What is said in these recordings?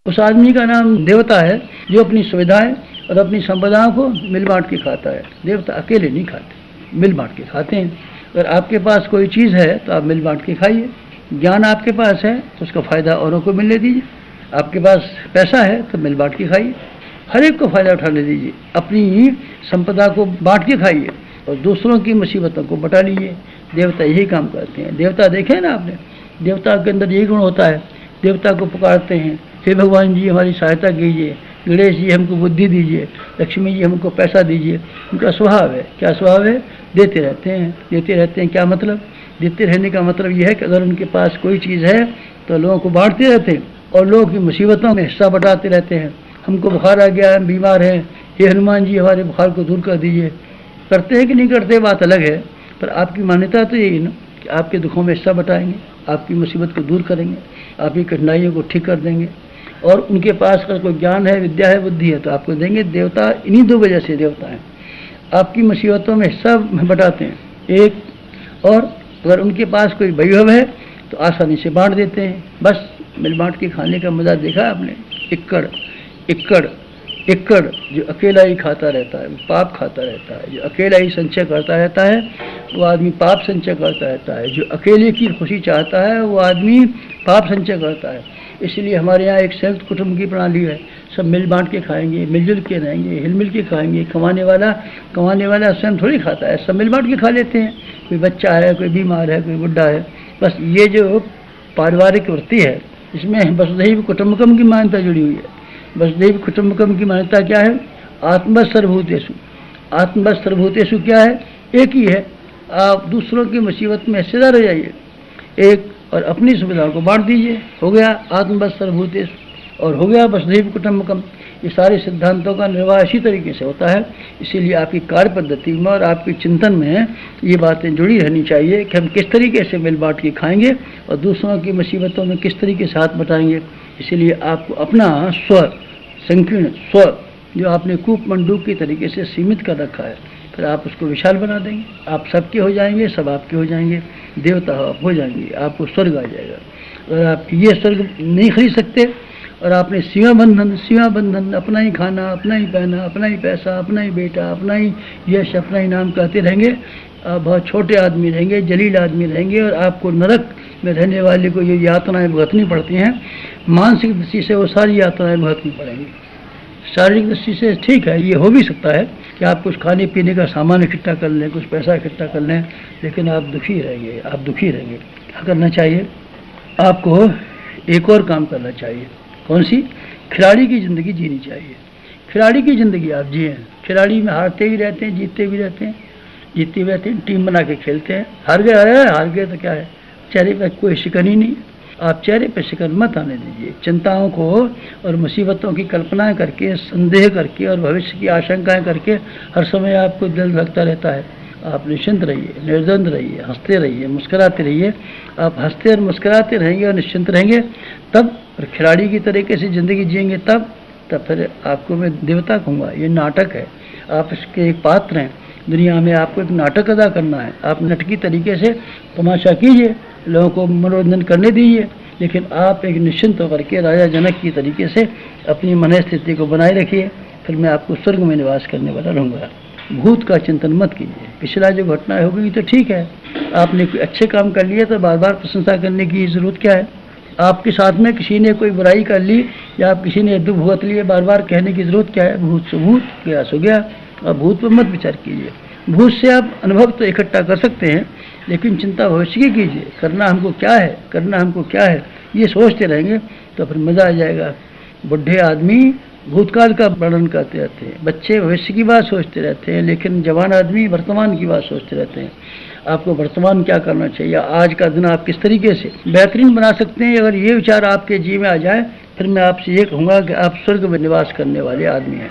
उस आदमी का नाम देवता है जो अपनी सुविधाएं और अपनी संपदाओं को मिल बांट के खाता है। देवता अकेले नहीं खाते, मिल बांट के खाते हैं। अगर आपके पास कोई चीज़ है तो आप मिल बांट के खाइए। ज्ञान आपके पास है तो उसका फ़ायदा औरों को मिलने दीजिए। आपके पास पैसा है तो मिल बांट के खाइए, हर एक को फ़ायदा उठाने दीजिए। अपनी संपदा को बांट के खाइए और दूसरों की मुसीबतों को बटा लीजिए। देवता यही काम करते हैं। देवता देखे ना आपने, देवता के अंदर यही गुण होता है। देवता को पुकारते हैं, हे भगवान जी हमारी सहायता कीजिए, गणेश जी हमको बुद्धि दीजिए, लक्ष्मी जी हमको पैसा दीजिए। उनका स्वभाव है, क्या स्वभाव है? देते रहते हैं, देते रहते हैं। क्या मतलब? देते रहने का मतलब यह है कि अगर उनके पास कोई चीज़ है तो लोगों को बांटते रहते हैं और लोगों की मुसीबतों में हिस्सा बटाते रहते हैं। हमको बुखार आ गया, हम बीमार हैं, हे हनुमान जी हमारे बुखार को दूर कर दीजिए। करते हैं कि नहीं करते बात अलग है, पर आपकी मान्यता तो यही ना कि आपके दुखों में हिस्सा बटाएंगे, आपकी मुसीबत को दूर करेंगे, आपकी कठिनाइयों को ठीक कर देंगे। और उनके पास अगर कोई ज्ञान है, विद्या है, बुद्धि है तो आपको देंगे। देवता इन्हीं दो वजह से देवता हैं, आपकी मुसीबतों में हिस्सा बटाते हैं एक, और अगर उनके पास कोई वैभव है तो आसानी से बांट देते हैं। बस मिल बांट के खाने का मज़ा देखा आपने? इक्कड़ इक्कड़ इक्कड़ जो अकेला ही खाता रहता है वो पाप खाता रहता है। जो अकेला ही संचय करता रहता है वो आदमी पाप संचय करता रहता है। जो अकेले की खुशी चाहता है वो आदमी पाप संचय करता है। इसलिए हमारे यहाँ एक संयुक्त कुटुंब की प्रणाली है। सब मिल बांट के खाएंगे, मिलजुल के रहेंगे, हिल के खाएंगे। कमाने वाला स्वयं थोड़ी खाता है, सब मिल बांट के खा लेते हैं। कोई बच्चा है, कोई बीमार है, कोई बुढ़ा है। बस ये जो पारिवारिक वृत्ति है इसमें वसुधैव कुटुम्बकम की मान्यता जुड़ी हुई है। वसुधैव कुटुम्बकम की मान्यता क्या है? आत्मवत् सर्वभूतेषु। आत्मवत् सर्वभूतेषु क्या है? एक ही है। आप दूसरों की मुसीबत में हिस्सेदार हो जाइए एक, और अपनी सुविधाओं को बांट दीजिए। हो गया आत्मवत् सर्वभूतेषु और हो गया वसुधैव कुटुम्बकम। ये सारे सिद्धांतों का निर्वाह इसी तरीके से होता है। इसीलिए आपकी कार्य पद्धति में और आपके चिंतन में ये बातें जुड़ी रहनी चाहिए कि हम किस तरीके से मिल बांट के खाएंगे और दूसरों की मुसीबतों में किस तरीके से हाथ बटाएंगे। इसीलिए आपको अपना स्व, संकीर्ण स्व जो आपने कूप मंडूक की तरीके से सीमित कर रखा है, फिर आप उसको विशाल बना देंगे। आप सबके हो जाएंगे, सब आपके हो जाएंगे, देवता आप हो जाएंगे, आपको स्वर्ग आ जाएगा। अगर आप ये स्वर्ग नहीं खरीद सकते और आपने सीमा बंधन अपना ही खाना, अपना ही पहना, अपना ही पैसा, अपना ही बेटा, अपना ही यश, अपना ही नाम कहते रहेंगे, आप बहुत छोटे आदमी रहेंगे, जलील आदमी रहेंगे और आपको नरक में रहने वाले को ये यातनाएं भुगतनी पड़ती हैं। मानसिक दृष्टि से वो सारी यातनाएं भुगतनी पड़ेंगी। शारीरिक दृष्टि से ठीक है, ये हो भी सकता है कि आप कुछ खाने पीने का सामान इकट्ठा कर लें, कुछ पैसा इकट्ठा कर लें, लेकिन आप दुखी रहेंगे। आप दुखी रहेंगे। क्या करना चाहिए? आपको एक और काम करना चाहिए। कौन सी? खिलाड़ी की ज़िंदगी जीनी चाहिए। खिलाड़ी की ज़िंदगी आप जिए। खिलाड़ी में हारते भी रहते हैं, जीतते भी रहते हैं, जीतते भी रहते हैं, टीम बना के खेलते हैं। हार गए, अरे हार गए तो क्या है, चेहरे पर कोई शिकन ही नहीं। आप चेहरे पर शिकन मत आने दीजिए। चिंताओं को और मुसीबतों की कल्पनाएं करके, संदेह करके और भविष्य की आशंकाएं करके हर समय आपको दिल धड़कता रहता है। आप निश्चिंत रहिए, निर्द्वंद रहिए, हंसते रहिए, मुस्कुराते रहिए। आप हंसते और मुस्कुराते रहेंगे और निश्चिंत रहेंगे तब, और खिलाड़ी की तरीके से ज़िंदगी जिएंगे तब फिर आपको मैं देवता कहूँगा। ये नाटक है, आप इसके एक पात्र हैं। दुनिया में आपको एक नाटक अदा करना है। आप नाटकी तरीके से तमाशा कीजिए, लोगों को मनोरंजन करने दीजिए, लेकिन आप एक निश्चिंत होकर के राजा जनक की तरीके से अपनी मन स्थिति को बनाए रखिए। फिर मैं आपको स्वर्ग में निवास करने वाला रहूँगा। भूत का चिंतन मत कीजिए। पिछला जो घटनाएं हो गई तो ठीक है, आपने कोई अच्छे काम कर लिए तो बार बार प्रशंसा करने की ज़रूरत क्या है? आपके साथ में किसी ने कोई बुराई कर ली या आप किसी ने दुख भुगत लिए, बार बार कहने की ज़रूरत क्या है? भूत से भूत, गया सो गया। और भूत पर मत विचार कीजिए। भूत से आप अनुभव तो इकट्ठा कर सकते हैं, लेकिन चिंता भविष्य की कीजिए। करना हमको क्या है, करना हमको क्या है, ये सोचते रहेंगे तो फिर मज़ा आ जाएगा। बुढ़े आदमी भूतकाल का वर्णन करते रहते हैं, बच्चे भविष्य की बात सोचते रहते हैं, लेकिन जवान आदमी वर्तमान की बात सोचते रहते हैं। आपको वर्तमान क्या करना चाहिए, आज का दिन आप किस तरीके से बेहतरीन बना सकते हैं, अगर ये विचार आपके जी में आ जाए, फिर मैं आपसे ये कहूँगा कि आप स्वर्ग में निवास करने वाले आदमी हैं।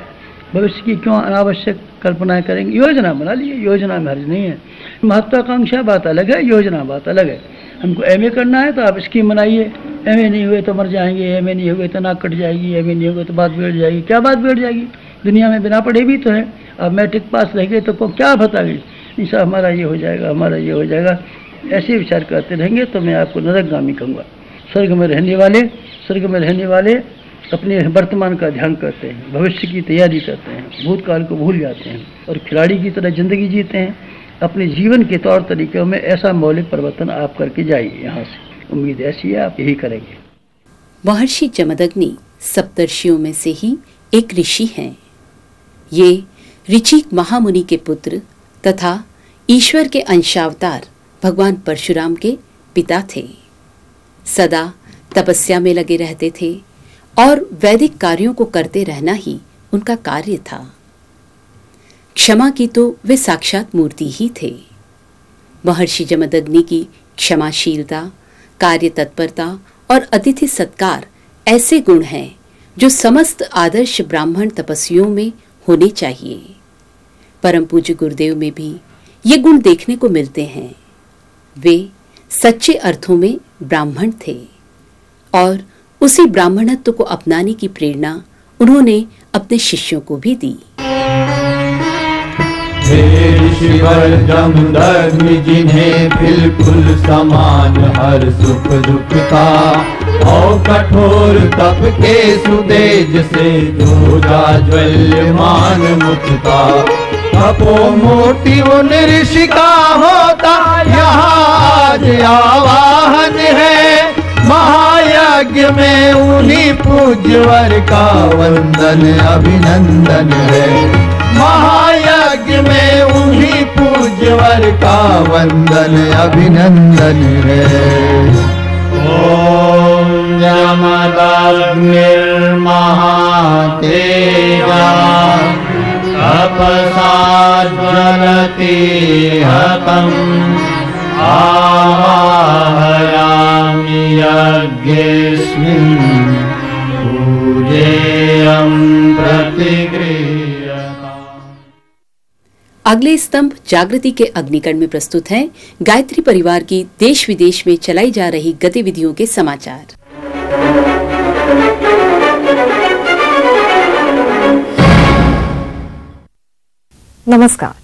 भविष्य की क्यों अनावश्यक कल्पनाएं करेंगे? योजना बना लीजिए, योजना में हर्ज नहीं है। महत्वाकांक्षा बात अलग है, योजना बात अलग है। हमको एमए करना है तो आप स्कीम बनाइए। एमए नहीं हुए तो मर जाएंगे, एमए नहीं हुए तो नाक कट जाएगी, एमए नहीं हुए तो बात बिगड़ जाएगी। क्या बात बिगड़ जाएगी? दुनिया में बिना पढ़े भी तो है। अब मैट्रिक पास रह गए तो क्या बता गई, ऐसा हमारा ये हो जाएगा, हमारा ये हो जाएगा। ऐसे विचार करते रहेंगे तो मैं आपको नरकगामी कहूँगा। स्वर्ग में रहने वाले अपने वर्तमान का ध्यान करते हैं, भविष्य की तैयारी करते हैं, भूतकाल को भूल जाते हैं और खिलाड़ी की तरह जिंदगी जीते हैं। अपने जीवन के तौर तरीकों में ऐसा मौलिक परिवर्तन आप करके जाइए। यहाँ से उम्मीद ऐसी है आप यही करेंगे। महर्षि जमदग्नि सप्तर्षियों में से ही एक ऋषि हैं। ये ऋचिक महामुनि के पुत्र तथा ईश्वर के अंशावतार भगवान परशुराम के पिता थे। सदा तपस्या में लगे रहते थे और वैदिक कार्यों को करते रहना ही उनका कार्य था। क्षमा की तो वे साक्षात मूर्ति ही थे। महर्षि जमदग्नि की क्षमाशीलता, कार्य तत्परता और अतिथि सत्कार ऐसे गुण हैं जो समस्त आदर्श ब्राह्मण तपस्वियों में होने चाहिए। परम पूज्य गुरुदेव में भी ये गुण देखने को मिलते हैं। वे सच्चे अर्थों में ब्राह्मण थे और उसी ब्राह्मणत्व को अपनाने की प्रेरणा उन्होंने अपने शिष्यों को भी दी। ऋषिवर जमदग्नि जिन्हें बिल्कुल समान हर सुख दुख था, और कठोर तप के सुदेज से जो ज्वल्यमान मुख था। तपो मोटी उन ऋषि का होता यहाँ आज आवाहन है। महायज्ञ में उन्हीं पूज्यवर का वंदन अभिनंदन है। महायज्ञ में उन्हीं पूज्यवर का वंदन अभिनंदन है। ओम जमदग्निर्महातेजा तपसा ज्वलति हतम् आवाहयामि यज्ञेऽस्मिन् पूजेयं प्रतिगृह्यताम्। अगले स्तंभ जागृति के अग्निकण में प्रस्तुत हैं गायत्री परिवार की देश विदेश में चलाई जा रही गतिविधियों के समाचार। नमस्कार,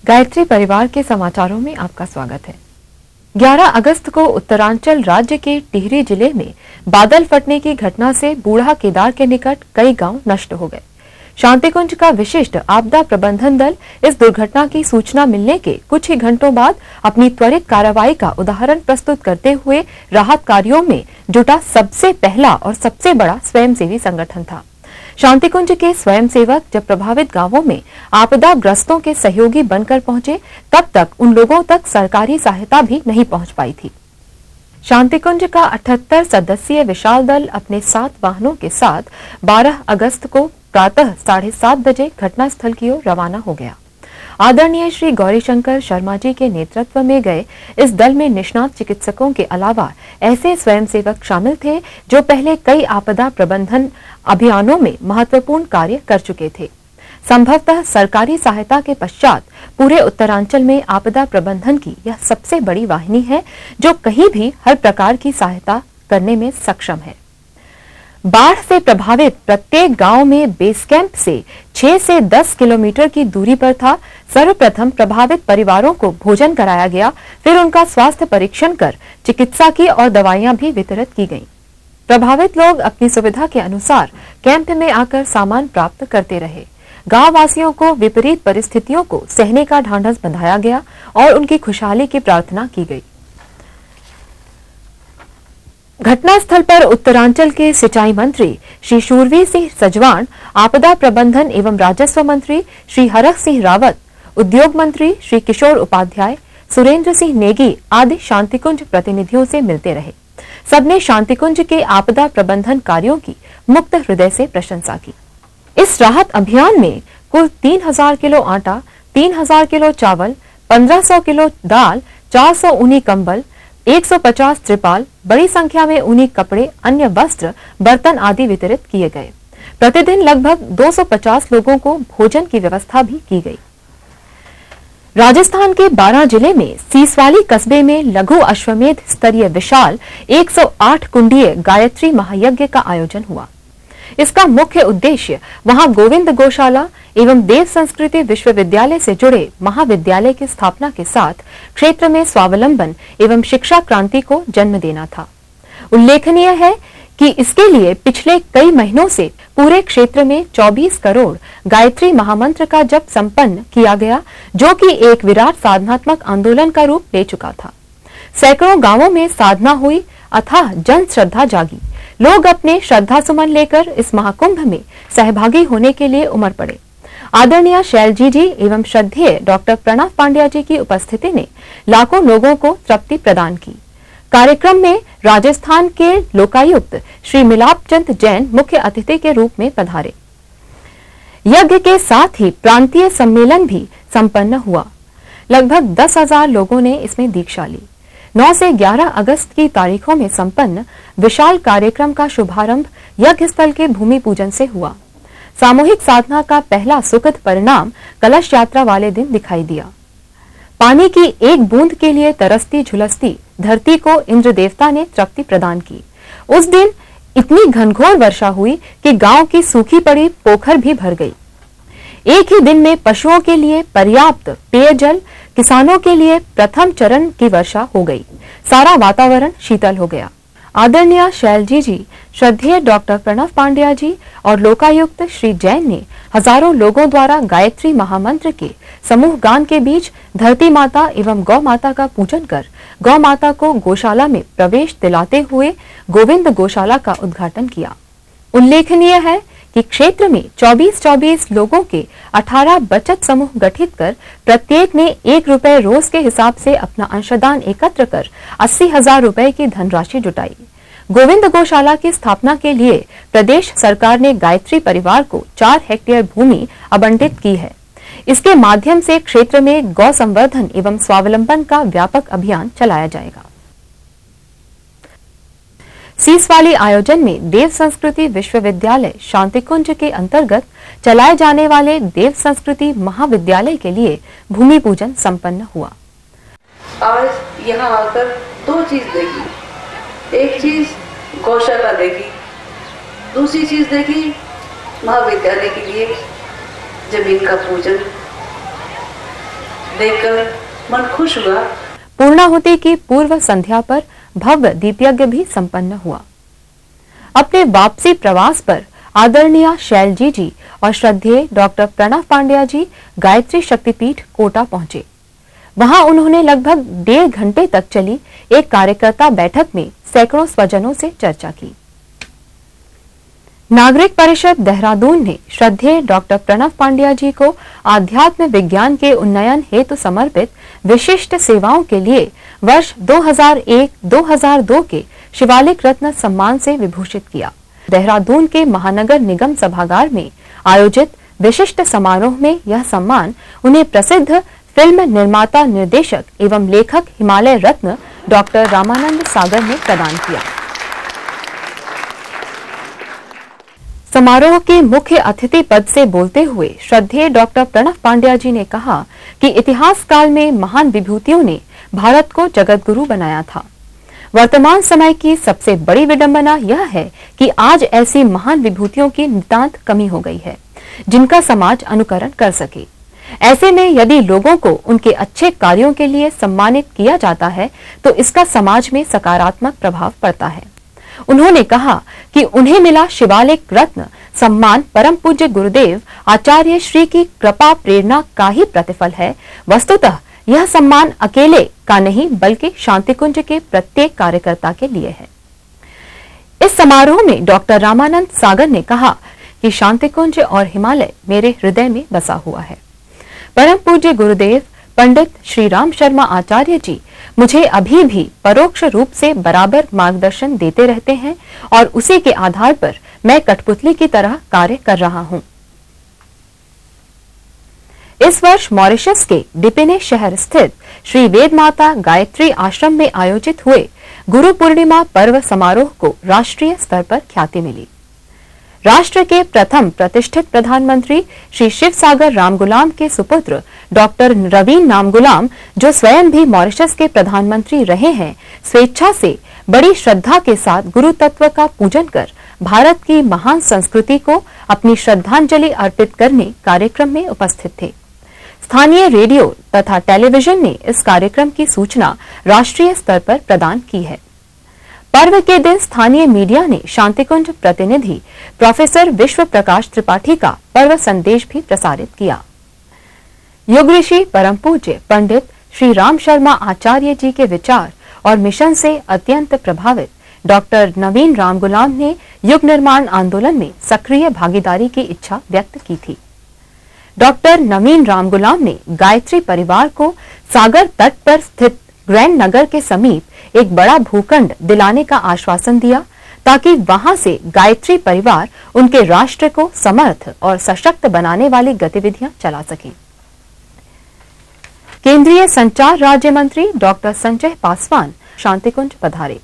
गायत्री परिवार के समाचारों में आपका स्वागत है। 11 अगस्त को उत्तरांचल राज्य के टिहरी जिले में बादल फटने की घटना से बूढ़ा केदार के निकट कई गांव नष्ट हो गए। शांतिकुंज का विशिष्ट आपदा प्रबंधन दल इस दुर्घटना की सूचना मिलने के कुछ ही घंटों बाद अपनी त्वरित कार्रवाई का उदाहरण प्रस्तुत करते हुए राहत कार्यों में जुटा सबसे पहला और सबसे बड़ा स्वयंसेवी संगठन था। शांतिकुंज के स्वयंसेवक जब प्रभावित गांवों में आपदाग्रस्तों के सहयोगी बनकर पहुंचे, तब तक उन लोगों तक सरकारी सहायता भी नहीं पहुंच पाई थी। शांतिकुंज का 78 सदस्यीय विशाल दल अपने 7 वाहनों के साथ 12 अगस्त को प्रातः 7:30 बजे घटनास्थल की ओर रवाना हो गया। आदरणीय श्री गौरीशंकर शर्मा जी के नेतृत्व में गए इस दल में निष्णात चिकित्सकों के अलावा ऐसे स्वयंसेवक शामिल थे जो पहले कई आपदा प्रबंधन अभियानों में महत्वपूर्ण कार्य कर चुके थे। संभवतः सरकारी सहायता के पश्चात पूरे उत्तरांचल में आपदा प्रबंधन की यह सबसे बड़ी वाहिनी है जो कहीं भी हर प्रकार की सहायता करने में सक्षम है। बाढ़ से प्रभावित प्रत्येक गांव में बेस कैंप से 6 से 10 किलोमीटर की दूरी पर था। सर्वप्रथम प्रभावित परिवारों को भोजन कराया गया, फिर उनका स्वास्थ्य परीक्षण कर चिकित्सा की और दवाइयां भी वितरित की गईं। प्रभावित लोग अपनी सुविधा के अनुसार कैंप में आकर सामान प्राप्त करते रहे। गांव वासियों को विपरीत परिस्थितियों को सहने का ढांढस बंधाया गया और उनकी खुशहाली की प्रार्थना की गई। घटनास्थल पर उत्तरांचल के सिंचाई मंत्री श्री शूरवीर सिंह सजवाण, आपदा प्रबंधन एवं राजस्व मंत्री श्री हरख सिंह रावत, उद्योग मंत्री श्री किशोर उपाध्याय, सुरेंद्र सिंह नेगी आदि शांतिकुंज प्रतिनिधियों से मिलते रहे। सबने शांतिकुंज के आपदा प्रबंधन कार्यों की मुक्त हृदय से प्रशंसा की। इस राहत अभियान में कुल 3000 किलो आटा, 3000 किलो चावल, 1500 किलो दाल, 400 ऊनी कंबल, 150 त्रिपाल, बड़ी संख्या में ऊनी कपड़े, अन्य वस्त्र, बर्तन आदि वितरित किए गए। प्रतिदिन लगभग 250 लोगों को भोजन की व्यवस्था भी की गई। राजस्थान के 12 जिले में सीसवाली कस्बे में लघु अश्वमेध स्तरीय विशाल 108 कुंडीय गायत्री महायज्ञ का आयोजन हुआ। इसका मुख्य उद्देश्य वहां गोविंद गौशाला एवं देव संस्कृति विश्वविद्यालय से जुड़े महाविद्यालय की स्थापना के साथ क्षेत्र में स्वावलंबन एवं शिक्षा क्रांति को जन्म देना था। उल्लेखनीय है कि इसके लिए पिछले कई महीनों से पूरे क्षेत्र में 24 करोड़ गायत्री महामंत्र का जप संपन्न किया गया, जो कि एक विराट साधनात्मक आंदोलन का रूप ले चुका था। सैकड़ों गांवों में साधना हुई, अथाह जन श्रद्धा जागी। लोग अपने श्रद्धा सुमन लेकर इस महाकुंभ में सहभागी होने के लिए उमड़ पड़े। आदरणीय शैलजी जी एवं श्रद्धेय डॉक्टर प्रणव पांड्या जी की उपस्थिति ने लाखों लोगों को तृप्ति प्रदान की। कार्यक्रम में राजस्थान के लोकायुक्त श्री मिलाप चंद जैन मुख्य अतिथि के रूप में पधारे। यज्ञ के साथ ही प्रांतीय सम्मेलन भी संपन्न हुआ। लगभग 10,000 लोगों ने इसमें दीक्षा ली। 9 से 11 अगस्त की तारीखों में संपन्न विशाल कार्यक्रम का शुभारंभ यज्ञ स्थल के भूमि पूजन से हुआ। सामूहिक साधना का पहला सुखद परिणाम कलश यात्रा वाले दिन दिखाई दिया। पानी की एक बूंद के लिए तरसती झुलसती धरती को इंद्र देवता ने तृप्ति प्रदान की। उस दिन इतनी घनघोर वर्षा हुई कि गांव की सूखी पड़ी पोखर भी भर गई। एक ही दिन में पशुओं के लिए पर्याप्त पेयजल, किसानों के लिए प्रथम चरण की वर्षा हो गई। सारा वातावरण शीतल हो गया। आदरणीय शैलजी जी, श्रद्धेय डॉक्टर प्रणव पांड्या जी और लोकायुक्त श्री जैन ने हजारों लोगों द्वारा गायत्री महामंत्र के समूह गान के बीच धरती माता एवं गौ माता का पूजन कर गौ माता को गौशाला में प्रवेश दिलाते हुए गोविंद गौशाला का उद्घाटन किया। उल्लेखनीय है कि क्षेत्र में 24-24 लोगों के 18 बचत समूह गठित कर प्रत्येक ने 1 रुपए रोज के हिसाब से अपना अंशदान एकत्र कर 80,000 रुपए की धनराशि जुटाई। गोविंद गौशाला की स्थापना के लिए प्रदेश सरकार ने गायत्री परिवार को 4 हेक्टेयर भूमि आवंटित की है। इसके माध्यम से क्षेत्र में गौ संवर्धन एवं स्वावलंबन का व्यापक अभियान चलाया जाएगा। सीसवाली आयोजन में देव संस्कृति विश्वविद्यालय शांतिकुंज के अंतर्गत चलाए जाने वाले देव संस्कृति महाविद्यालय के लिए भूमि पूजन संपन्न हुआ। आज यहाँ आकर 2 चीज देखी। एक चीज गौशाला देखी, दूसरी चीज देखी महाविद्यालय के लिए जमीन का पूजन। देखकर मन खुश हुआ। पूर्णाहुति की पूर्व संध्या पर भव्य दीपयज्ञ भी संपन्न हुआ। अपने वापसी प्रवास पर आदरणीय शैलजी जी और श्रद्धेय डॉक्टर प्रणव पांड्या जी गायत्री शक्तिपीठ कोटा पहुंचे। वहां उन्होंने लगभग 1.5 घंटे तक चली एक कार्यकर्ता बैठक में सैकड़ों स्वजनों से चर्चा की। नागरिक परिषद देहरादून ने श्रद्धेय डॉक्टर प्रणव पांड्या जी को आध्यात्म विज्ञान के उन्नयन हेतु समर्पित विशिष्ट सेवाओं के लिए वर्ष 2001-2002 के शिवालिक रत्न सम्मान से विभूषित किया। देहरादून के महानगर निगम सभागार में आयोजित विशिष्ट समारोह में यह सम्मान उन्हें प्रसिद्ध फिल्म निर्माता, निर्देशक एवं लेखक हिमालय रत्न डॉक्टर रामानंद सागर ने प्रदान किया। समारोह के मुख्य अतिथि पद से बोलते हुए श्रद्धेय डॉक्टर प्रणव पांड्या जी ने कहा कि इतिहास काल में महान विभूतियों ने भारत को जगत गुरु बनाया था। वर्तमान समय की सबसे बड़ी विडंबना यह है कि आज ऐसी महान विभूतियों की नितांत कमी हो गई है जिनका समाज अनुकरण कर सके। ऐसे में यदि लोगों को उनके अच्छे कार्यों के लिए सम्मानित किया जाता है तो इसका समाज में सकारात्मक प्रभाव पड़ता है। उन्होंने कहा कि उन्हें मिला शिवालिक रत्न सम्मान परम पूज्य गुरुदेव आचार्य श्री की कृपा प्रेरणा का ही प्रतिफल है। वस्तुतः यह सम्मान अकेले का नहीं बल्कि शांतिकुंज के प्रत्येक कार्यकर्ता के लिए है। इस समारोह में डॉक्टर रामानंद सागर ने कहा कि शांतिकुंज और हिमालय मेरे हृदय में बसा हुआ है। परम पूज्य गुरुदेव पंडित श्री राम शर्मा आचार्य जी मुझे अभी भी परोक्ष रूप से बराबर मार्गदर्शन देते रहते हैं और उसी के आधार पर मैं कठपुतली की तरह कार्य कर रहा हूं। इस वर्ष मॉरिशस के डिपिने शहर स्थित श्री वेद माता गायत्री आश्रम में आयोजित हुए गुरु पूर्णिमा पर्व समारोह को राष्ट्रीय स्तर पर ख्याति मिली। राष्ट्र के प्रथम प्रतिष्ठित प्रधानमंत्री श्री शिव सागर रामगुलाम के सुपुत्र डॉक्टर रवीन नामगुलाम, जो स्वयं भी मॉरिशस के प्रधानमंत्री रहे हैं, स्वेच्छा से बड़ी श्रद्धा के साथ गुरु तत्व का पूजन कर भारत की महान संस्कृति को अपनी श्रद्धांजलि अर्पित करने कार्यक्रम में उपस्थित थे। स्थानीय रेडियो तथा टेलीविजन ने इस कार्यक्रम की सूचना राष्ट्रीय स्तर पर प्रदान की है। पर्व के दिन स्थानीय मीडिया ने शांतिकुंज प्रतिनिधि प्रोफेसर विश्व प्रकाश त्रिपाठी का पर्व संदेश भी प्रसारित किया। युग ऋषि परम पूज्य पंडित श्री राम शर्मा आचार्य जी के विचार और मिशन से अत्यंत प्रभावित डॉक्टर नवीन राम गुलाम ने युग निर्माण आंदोलन में सक्रिय भागीदारी की इच्छा व्यक्त की थी। डॉक्टर नवीन राम गुलाम ने गायत्री परिवार को सागर तट पर स्थित ग्रैंड नगर के समीप एक बड़ा भूखंड दिलाने का आश्वासन दिया ताकि वहां से गायत्री परिवार उनके राष्ट्र को समर्थ और सशक्त बनाने वाली गतिविधियां चला सके। केंद्रीय संचार राज्य मंत्री डॉक्टर संजय पासवान शांतिकुंज पधारे।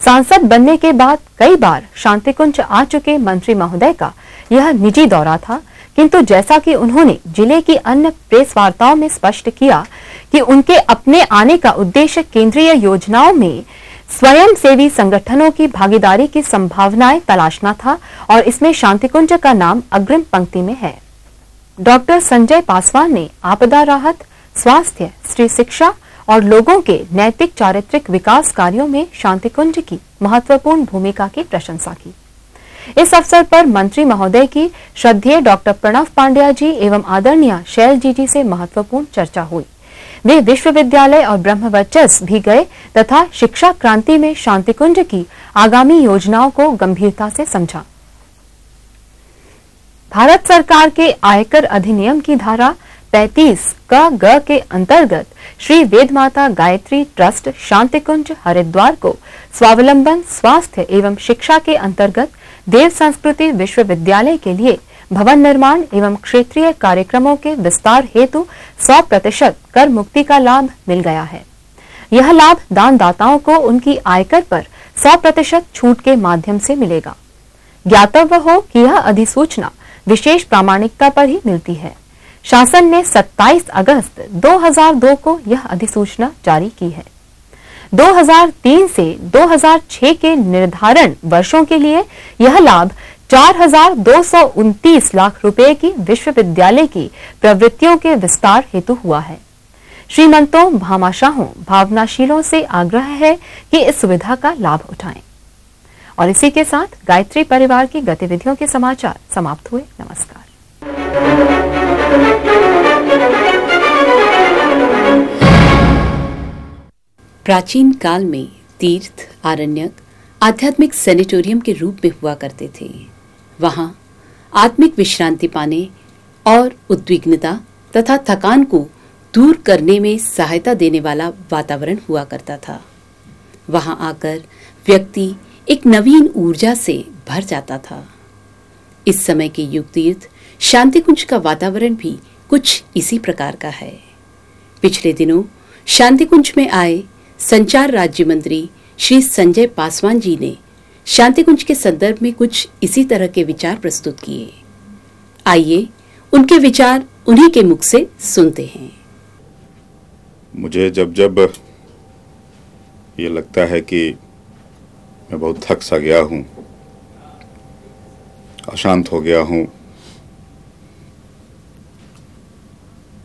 सांसद बनने के बाद कई बार शांतिकुंज आ चुके मंत्री महोदय का यह निजी दौरा था, किंतु जैसा कि उन्होंने जिले की अन्य प्रेस वार्ताओं में स्पष्ट किया कि उनके अपने आने का उद्देश्य केंद्रीय योजनाओं में स्वयंसेवी संगठनों की भागीदारी की संभावनाएं तलाशना था और इसमें शांतिकुंज का नाम अग्रिम पंक्ति में है। डॉक्टर संजय पासवान ने आपदा राहत, स्वास्थ्य, स्त्री शिक्षा और लोगों के नैतिक चारित्रिक विकास कार्यों में शांतिकुंज की महत्वपूर्ण भूमिका की प्रशंसा की। इस अवसर पर मंत्री महोदय की श्रद्धेय डॉक्टर प्रणव पांड्या जी एवं आदरणीय शैल जी से महत्वपूर्ण चर्चा हुई। वे विश्वविद्यालय और ब्रह्मवर्चस्व भी गए तथा शिक्षा क्रांति में शांतिकुंज की आगामी योजनाओं को गंभीरता से समझा। भारत सरकार के आयकर अधिनियम की धारा 35 का ग के अंतर्गत श्री वेद माता गायत्री ट्रस्ट शांतिकुंज हरिद्वार को स्वावलंबन, स्वास्थ्य एवं शिक्षा के अंतर्गत देव संस्कृति विश्वविद्यालय के लिए भवन निर्माण एवं क्षेत्रीय कार्यक्रमों के विस्तार हेतु 100% कर मुक्ति का लाभ मिल गया है। यह लाभ दानदाताओं को उनकी आयकर पर 100% छूट के माध्यम से मिलेगा। ज्ञातव्य हो कि यह अधिसूचना विशेष प्रामाणिकता पर ही मिलती है। शासन ने 27 अगस्त 2002 को यह अधिसूचना जारी की है। 2003 से 2006 के निर्धारण वर्षों के लिए यह लाभ 4,229 लाख रुपए की विश्वविद्यालय की प्रवृत्तियों के विस्तार हेतु हुआ है। श्रीमंतों, भामाशाहों, भावनाशीलों से आग्रह है कि इस सुविधा का लाभ उठाएं। और इसी के साथ गायत्री परिवार की गतिविधियों के समाचार समाप्त हुए। नमस्कार। प्राचीन काल में तीर्थ, आरण्यक आध्यात्मिक सैनिटोरियम के रूप में हुआ करते थे। वहां आत्मिक विश्रांति पाने और उद्विग्नता तथा थकान को दूर करने में सहायता देने वाला वातावरण हुआ करता था। वहां आकर व्यक्ति एक नवीन ऊर्जा से भर जाता था। इस समय के युग तीर्थ शांतिकुंज का वातावरण भी कुछ इसी प्रकार का है। पिछले दिनों शांतिकुंज में आए संचार राज्य मंत्री श्री संजय पासवान जी ने शांतिकुंज के संदर्भ में कुछ इसी तरह के विचार प्रस्तुत किए। आइए उनके विचार उन्हीं के मुख से सुनते हैं। मुझे जब जब ये लगता है कि मैं बहुत थक सा गया हूँ, अशांत हो गया हूँ,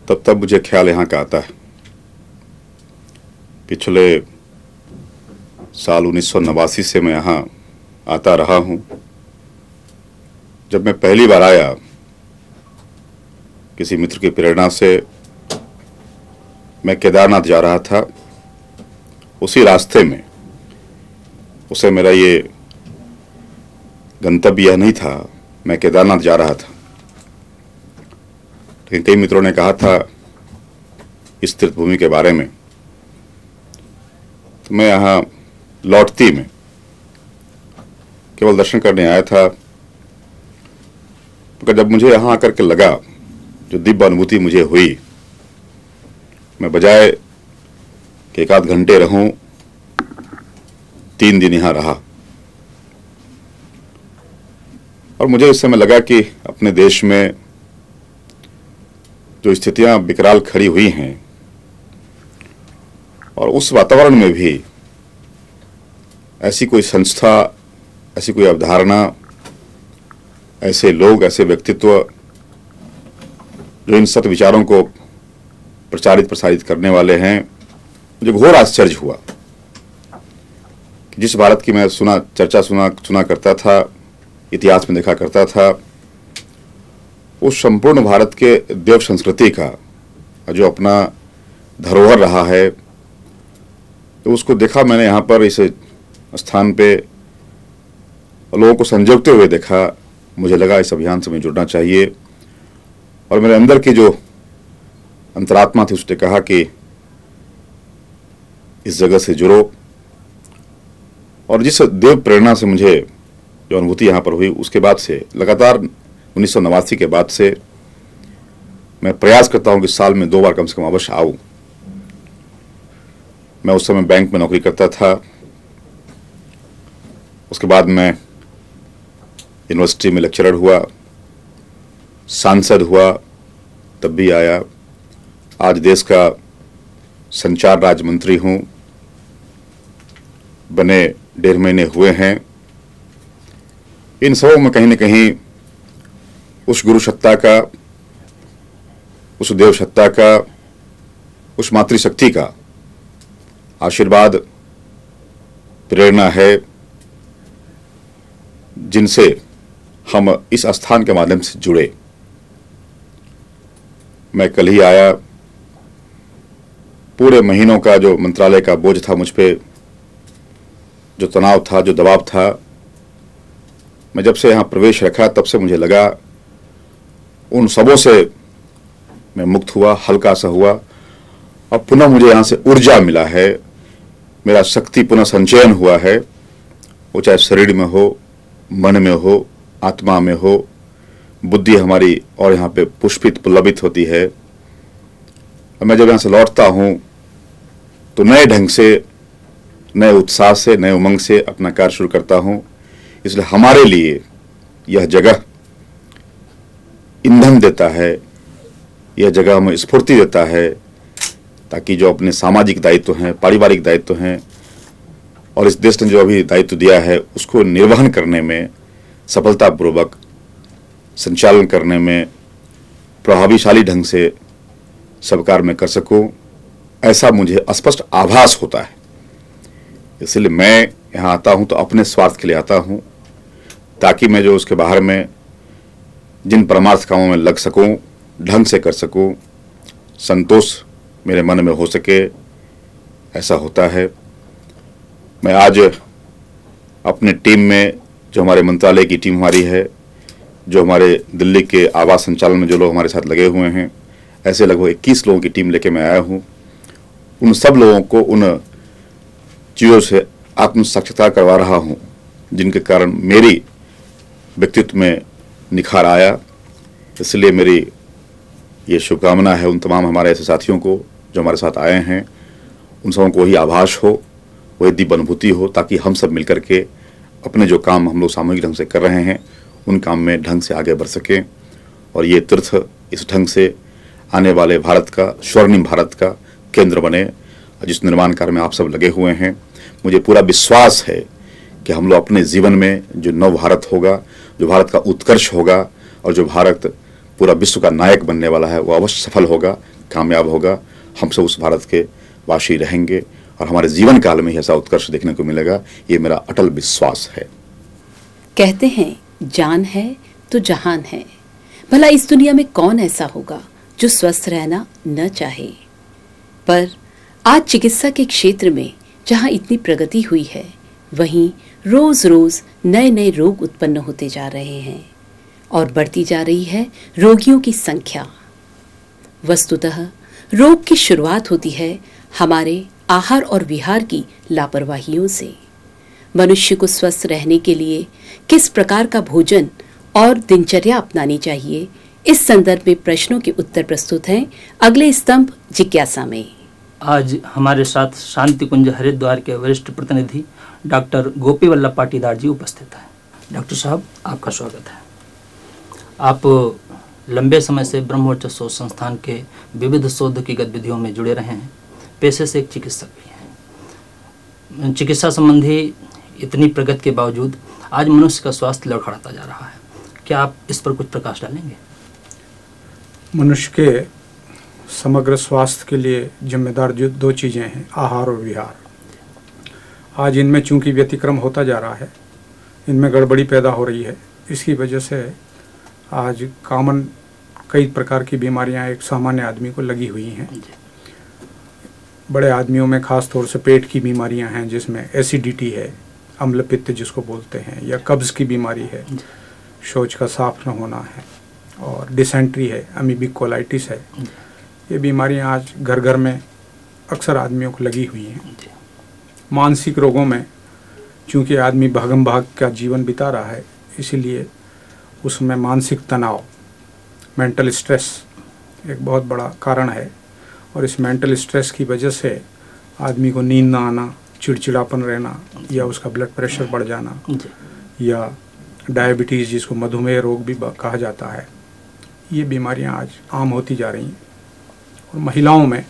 तब तब मुझे ख्याल यहाँ का आता है। पिछले साल 1989 से मैं यहाँ आता रहा हूँ। जब मैं पहली बार आया, किसी मित्र की प्रेरणा से मैं केदारनाथ जा रहा था। उसी रास्ते में, उसे मेरा ये गंतव्य यह नहीं था, मैं केदारनाथ जा रहा था। लेकिन कई मित्रों ने कहा था इस तीर्थभूमि के बारे में, तो मैं यहाँ लौटती में केवल दर्शन करने आया था। मगर जब मुझे यहाँ आकर के लगा, जो दिव्य अनुभूति मुझे हुई, मैं बजाय कि 1-8 घंटे रहूं, 3 दिन यहाँ रहा। और मुझे इस समय लगा कि अपने देश में जो स्थितियां विकराल खड़ी हुई हैं, और उस वातावरण में भी ऐसी कोई संस्था, ऐसी कोई अवधारणा, ऐसे लोग, ऐसे व्यक्तित्व जो इन सत्य विचारों को प्रचारित प्रसारित करने वाले हैं, मुझे घोर आश्चर्य हुआ कि जिस भारत की मैं सुना करता था, इतिहास में देखा करता था, उस संपूर्ण भारत के देव संस्कृति का जो अपना धरोहर रहा है, तो उसको देखा मैंने यहाँ पर इस स्थान पे लोगों को संजोगते हुए देखा। मुझे लगा इस अभियान से मुझे जुड़ना चाहिए, और मेरे अंदर की जो अंतरात्मा थी उसने कहा कि इस जगह से जुड़ो। और जिस देव प्रेरणा से मुझे जो अनुभूति यहाँ पर हुई, उसके बाद से लगातार 1989 के बाद से मैं प्रयास करता हूँ कि साल में 2 बार कम से कम अवश्य आऊँ। मैं उस समय बैंक में नौकरी करता था, उसके बाद मैं यूनिवर्सिटी में लेक्चरर हुआ, सांसद हुआ, तब भी आया। आज देश का संचार राज्य मंत्री हूँ, बने 1.5 महीने हुए हैं। इन सबों में कहीं न कहीं उस गुरु सत्ता का, उस देव सत्ता का, उस मातृशक्ति का आशीर्वाद, प्रेरणा है, जिनसे हम इस स्थान के माध्यम से जुड़े। मैं कल ही आया, पूरे महीनों का जो मंत्रालय का बोझ था मुझ पे, जो तनाव था, जो दबाव था, मैं जब से यहाँ प्रवेश रखा तब से मुझे लगा उन सबों से मैं मुक्त हुआ, हल्का सा हुआ, और पुनः मुझे यहाँ से ऊर्जा मिला है, मेरा शक्ति पुनः संचयन हुआ है। वो चाहे शरीर में हो, मन में हो, आत्मा में हो, बुद्धि हमारी और यहाँ पे पुष्पित पुलबित होती है। और मैं जब यहाँ से लौटता हूँ तो नए ढंग से, नए उत्साह से, नए उमंग से अपना कार्य शुरू करता हूँ। इसलिए हमारे लिए यह जगह ईंधन देता है, यह जगह हमें स्फूर्ति देता है, ताकि जो अपने सामाजिक दायित्व हैं, पारिवारिक दायित्व हैं, और इस देश ने जो अभी दायित्व दिया है उसको निर्वहन करने में, सफलतापूर्वक संचालन करने में प्रभावशाली ढंग से सब कार्य में कर सकूं, ऐसा मुझे स्पष्ट आभास होता है। इसलिए मैं यहाँ आता हूँ तो अपने स्वार्थ के लिए आता हूँ, ताकि मैं जो उसके बाहर में जिन परमार्थ कामों में लग सकूं, ढंग से कर सकूं, संतोष मेरे मन में हो सके, ऐसा होता है। मैं आज अपने टीम में, जो हमारे मंत्रालय की टीम हमारी है, जो हमारे दिल्ली के आवास संचालन में जो लोग हमारे साथ लगे हुए हैं, ऐसे लगभग 21 लोगों की टीम लेके मैं आया हूँ। उन सब लोगों को उन चीज़ों से आत्म साक्षात्कार करवा रहा हूँ जिनके कारण मेरी व्यक्तित्व में निखार आया। इसलिए मेरी ये शुभकामना है उन तमाम हमारे ऐसे साथियों को जो हमारे साथ आए हैं, उन सबों को वही आभास हो, वही दिव्य अनुभूति हो, ताकि हम सब मिलकर के अपने जो काम हम लोग सामूहिक ढंग से कर रहे हैं उन काम में ढंग से आगे बढ़ सकें, और ये तीर्थ इस ढंग से आने वाले भारत का, स्वर्णिम भारत का केंद्र बने, जिस निर्माण कार्य में आप सब लगे हुए हैं। मुझे पूरा विश्वास है कि हम लोग अपने जीवन में जो नव भारत होगा, जो भारत का उत्कर्ष होगा, और जो भारत पूरा विश्व का नायक बनने वाला है, वो अवश्य सफल होगा, कामयाब होगा। हम सब उस भारत के वासी रहेंगे और हमारे जीवन काल में ही ऐसा उत्कर्ष देखने को मिलेगा, ये मेरा अटल विश्वास है। कहते हैं जान है तो जहान है। भला इस दुनिया में कौन ऐसा होगा जो स्वस्थ रहना न चाहे। पर आज चिकित्सा के क्षेत्र में जहां इतनी प्रगति हुई है, वहीं रोज रोज नए नए रोग उत्पन्न होते जा रहे हैं और बढ़ती जा रही है रोगियों की संख्या। वस्तुतः रोग की शुरुआत होती है हमारे आहार और विहार की लापरवाहियों से। मनुष्य को स्वस्थ रहने के लिए किस प्रकार का भोजन और दिनचर्या अपनानी चाहिए, इस संदर्भ में प्रश्नों के उत्तर प्रस्तुत हैं अगले स्तंभ जिज्ञासा में। आज हमारे साथ शांति कुंज हरिद्वार के वरिष्ठ प्रतिनिधि डॉक्टर गोपी वल्लभ पाटीदार जी उपस्थित हैं। डॉक्टर साहब, आपका स्वागत है। आप लंबे समय से ब्रह्मोच्च शोध संस्थान के विविध शोध की गतिविधियों में जुड़े रहे हैं, पेशे से एक चिकित्सक भी हैं। चिकित्सा संबंधी इतनी प्रगति के बावजूद आज मनुष्य का स्वास्थ्य लड़खड़ाता जा रहा है, क्या आप इस पर कुछ प्रकाश डालेंगे? मनुष्य के समग्र स्वास्थ्य के लिए जिम्मेदार जो 2 चीज़ें हैं, आहार और विहार। आज इनमें चूंकि व्यतिक्रम होता जा रहा है, इनमें गड़बड़ी पैदा हो रही है, इसकी वजह से आज कॉमन कई प्रकार की बीमारियां एक सामान्य आदमी को लगी हुई हैं। बड़े आदमियों में खास तौर से पेट की बीमारियां हैं, जिसमें एसिडिटी है, अम्ल पित्त जिसको बोलते हैं, या कब्ज़ की बीमारी है, शौच का साफ न होना है, और डिसेंट्री है, अमीबिक कोलाइटिस है। ये बीमारियां आज घर घर में अक्सर आदमियों को लगी हुई हैं। मानसिक रोगों में चूँकि आदमी भागम भाग का जीवन बिता रहा है, इसीलिए उसमें मानसिक तनाव, मेंटल स्ट्रेस एक बहुत बड़ा कारण है। और इस मेंटल स्ट्रेस की वजह से आदमी को नींद ना आना, चिड़चिड़ापन रहना, या उसका ब्लड प्रेशर बढ़ जाना, या डायबिटीज़ जिसको मधुमेह रोग भी कहा जाता है, ये बीमारियां आज आम होती जा रही हैं। और महिलाओं में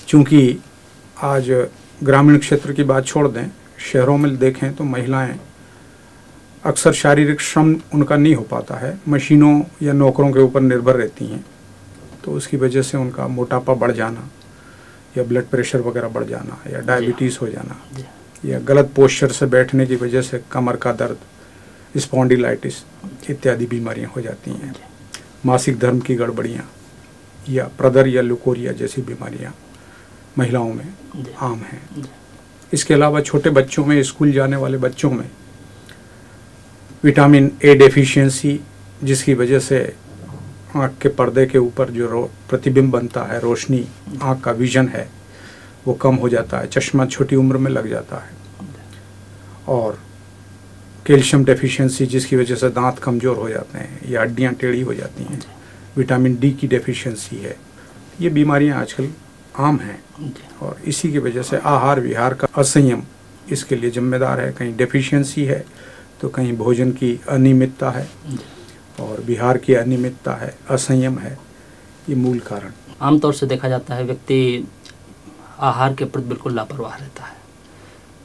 चूँकि आज ग्रामीण क्षेत्र की बात छोड़ दें, शहरों में देखें तो महिलाएं अक्सर शारीरिक श्रम उनका नहीं हो पाता है, मशीनों या नौकरों के ऊपर निर्भर रहती हैं, तो उसकी वजह से उनका मोटापा बढ़ जाना, या ब्लड प्रेशर वगैरह बढ़ जाना, या डायबिटीज़ हो जाना, या गलत पोस्चर से बैठने की वजह से कमर का दर्द, स्पॉन्डिलाइटिस इत्यादि बीमारियां हो जाती हैं। मासिक धर्म की गड़बड़ियाँ या प्रदर या लुकोरिया जैसी बीमारियां महिलाओं में आम हैं। इसके अलावा छोटे बच्चों में, स्कूल जाने वाले बच्चों में विटामिन ए डेफिशिएंसी, जिसकी वजह से आँख के पर्दे के ऊपर जो प्रतिबिंब बनता है, रोशनी, आँख का विजन है, वो कम हो जाता है, चश्मा छोटी उम्र में लग जाता है। और कैल्शियम डेफिशिएंसी, जिसकी वजह से दांत कमज़ोर हो जाते हैं या हड्डियाँ टेढ़ी हो जाती हैं। विटामिन डी की डेफिशिएंसी है। ये बीमारियां आजकल आम हैं, और इसी की वजह से आहार विहार का असंयम इसके लिए जिम्मेदार है। कहीं डेफिशिएंसी है तो कहीं भोजन की अनियमितता है, और विहार की अनियमितता है, असंयम है, ये मूल कारण। आमतौर से देखा जाता है व्यक्ति आहार के प्रति बिल्कुल लापरवाह रहता है।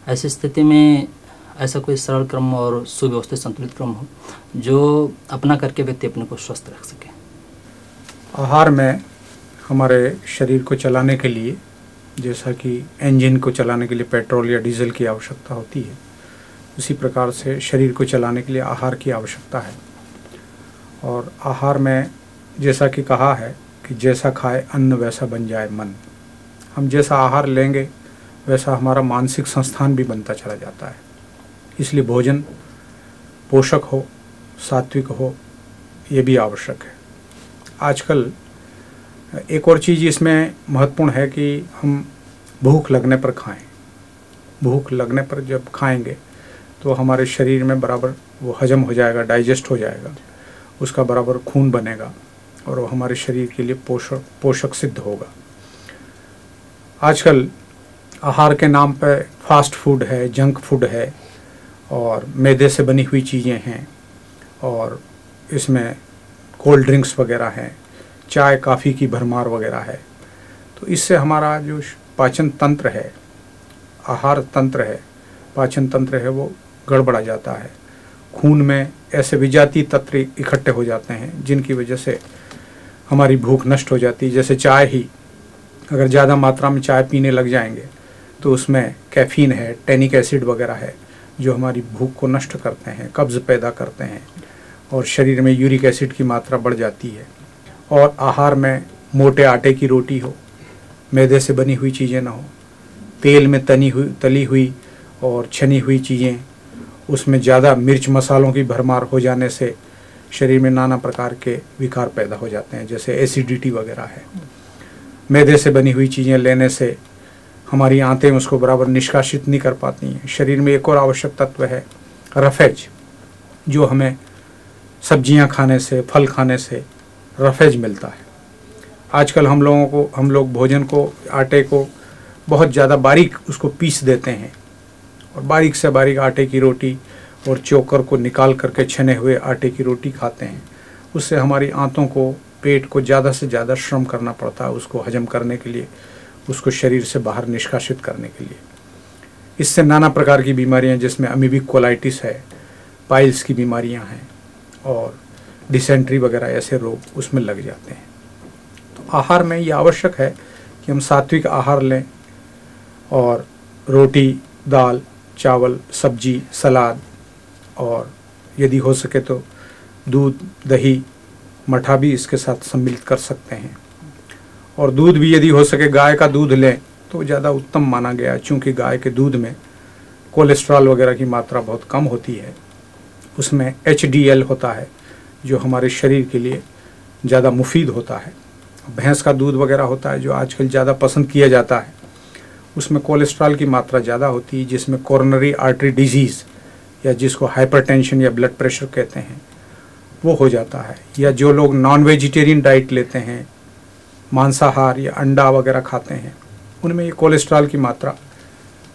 ऐसी स्थिति में ऐसा कोई सरल क्रम और सुव्यवस्थित संतुलित क्रम हो जो अपना करके व्यक्ति अपने को स्वस्थ रख सके। आहार में हमारे शरीर को चलाने के लिए, जैसा कि इंजन को चलाने के लिए पेट्रोल या डीजल की आवश्यकता होती है, उसी प्रकार से शरीर को चलाने के लिए आहार की आवश्यकता है। और आहार में जैसा कि कहा है कि जैसा खाए अन्न वैसा बन जाए मन। हम जैसा आहार लेंगे वैसा हमारा मानसिक संस्थान भी बनता चला जाता है। इसलिए भोजन पोषक हो, सात्विक हो, ये भी आवश्यक है। आजकल एक और चीज़ इसमें महत्वपूर्ण है कि हम भूख लगने पर खाएं। भूख लगने पर जब खाएंगे तो हमारे शरीर में बराबर वो हजम हो जाएगा, डाइजेस्ट हो जाएगा, उसका बराबर खून बनेगा, और वो हमारे शरीर के लिए पोषक सिद्ध होगा। आजकल आहार के नाम पे फास्ट फूड है, जंक फूड है, और मैदे से बनी हुई चीज़ें हैं, और इसमें कोल्ड ड्रिंक्स वगैरह हैं, चाय कॉफ़ी की भरमार वगैरह है। तो इससे हमारा जो पाचन तंत्र है, आहार तंत्र है, पाचन तंत्र है, वो गड़बड़ा जाता है। खून में ऐसे विजातीय तत्व इकट्ठे हो जाते हैं जिनकी वजह से हमारी भूख नष्ट हो जाती है। जैसे चाय ही, अगर ज़्यादा मात्रा में चाय पीने लग जाएंगे तो उसमें कैफीन है, टैनिक एसिड वगैरह है, जो हमारी भूख को नष्ट करते हैं, कब्ज़ पैदा करते हैं, और शरीर में यूरिक एसिड की मात्रा बढ़ जाती है। और आहार में मोटे आटे की रोटी हो, मैदे से बनी हुई चीज़ें ना हो, तेल में तली हुई और छनी हुई चीज़ें, उसमें ज़्यादा मिर्च मसालों की भरमार हो जाने से शरीर में नाना प्रकार के विकार पैदा हो जाते हैं, जैसे एसिडिटी वगैरह है। मैदे से बनी हुई चीज़ें लेने से हमारी आंतें उसको बराबर निष्कासित नहीं कर पाती हैं। शरीर में एक और आवश्यक तत्व है रफेज, जो हमें सब्जियां खाने से, फल खाने से रफेज मिलता है। आजकल हम लोग भोजन को, आटे को बहुत ज़्यादा बारीक उसको पीस देते हैं, और बारीक से बारीक आटे की रोटी और चोकर को निकाल करके छने हुए आटे की रोटी खाते हैं। उससे हमारी आंतों को, पेट को ज़्यादा से ज़्यादा श्रम करना पड़ता है उसको हजम करने के लिए, उसको शरीर से बाहर निष्कासित करने के लिए। इससे नाना प्रकार की बीमारियां, जिसमें अमीबिक कोलाइटिस है, पाइल्स की बीमारियां हैं, और डिसेंट्री वगैरह ऐसे रोग उसमें लग जाते हैं। तो आहार में ये आवश्यक है कि हम सात्विक आहार लें, और रोटी दाल, चावल, सब्जी, सलाद, और यदि हो सके तो दूध, दही, मठा भी इसके साथ सम्मिलित कर सकते हैं। और दूध भी यदि हो सके गाय का दूध लें तो ज़्यादा उत्तम माना गया, चूँकि गाय के दूध में कोलेस्ट्रॉल वगैरह की मात्रा बहुत कम होती है, उसमें HDL होता है जो हमारे शरीर के लिए ज़्यादा मुफीद होता है। भैंस का दूध वगैरह होता है जो आजकल ज़्यादा पसंद किया जाता है, उसमें कोलेस्ट्रॉल की मात्रा ज़्यादा होती है, जिसमें कोरोनरी आर्टरी डिजीज़ या जिसको हाइपरटेंशन या ब्लड प्रेशर कहते हैं वो हो जाता है। या जो लोग नॉन वेजिटेरियन डाइट लेते हैं, मांसाहार या अंडा वगैरह खाते हैं, उनमें ये कोलेस्ट्रॉल की मात्रा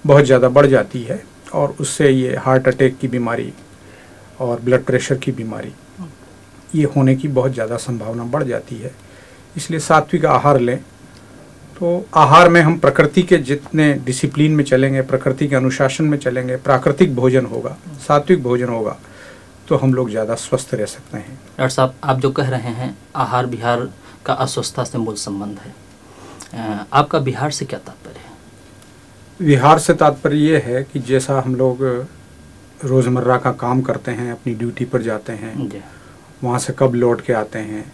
बहुत ज़्यादा बढ़ जाती है और उससे ये हार्ट अटैक की बीमारी और ब्लड प्रेशर की बीमारी ये होने की बहुत ज़्यादा संभावना बढ़ जाती है। इसलिए सात्विक आहार लें। तो आहार में हम प्रकृति के जितने डिसिप्लिन में चलेंगे, प्रकृति के अनुशासन में चलेंगे, प्राकृतिक भोजन होगा, सात्विक भोजन होगा, तो हम लोग ज़्यादा स्वस्थ रह सकते हैं। डॉक्टर साहब, आप जो कह रहे हैं आहार विहार का अस्वस्थता से मूल संबंध है, आपका बिहार से क्या तात्पर्य है? विहार से तात्पर्य ये है कि जैसा हम लोग रोज़मर्रा का काम करते हैं, अपनी ड्यूटी पर जाते हैं, वहाँ से कब लौट के आते हैं,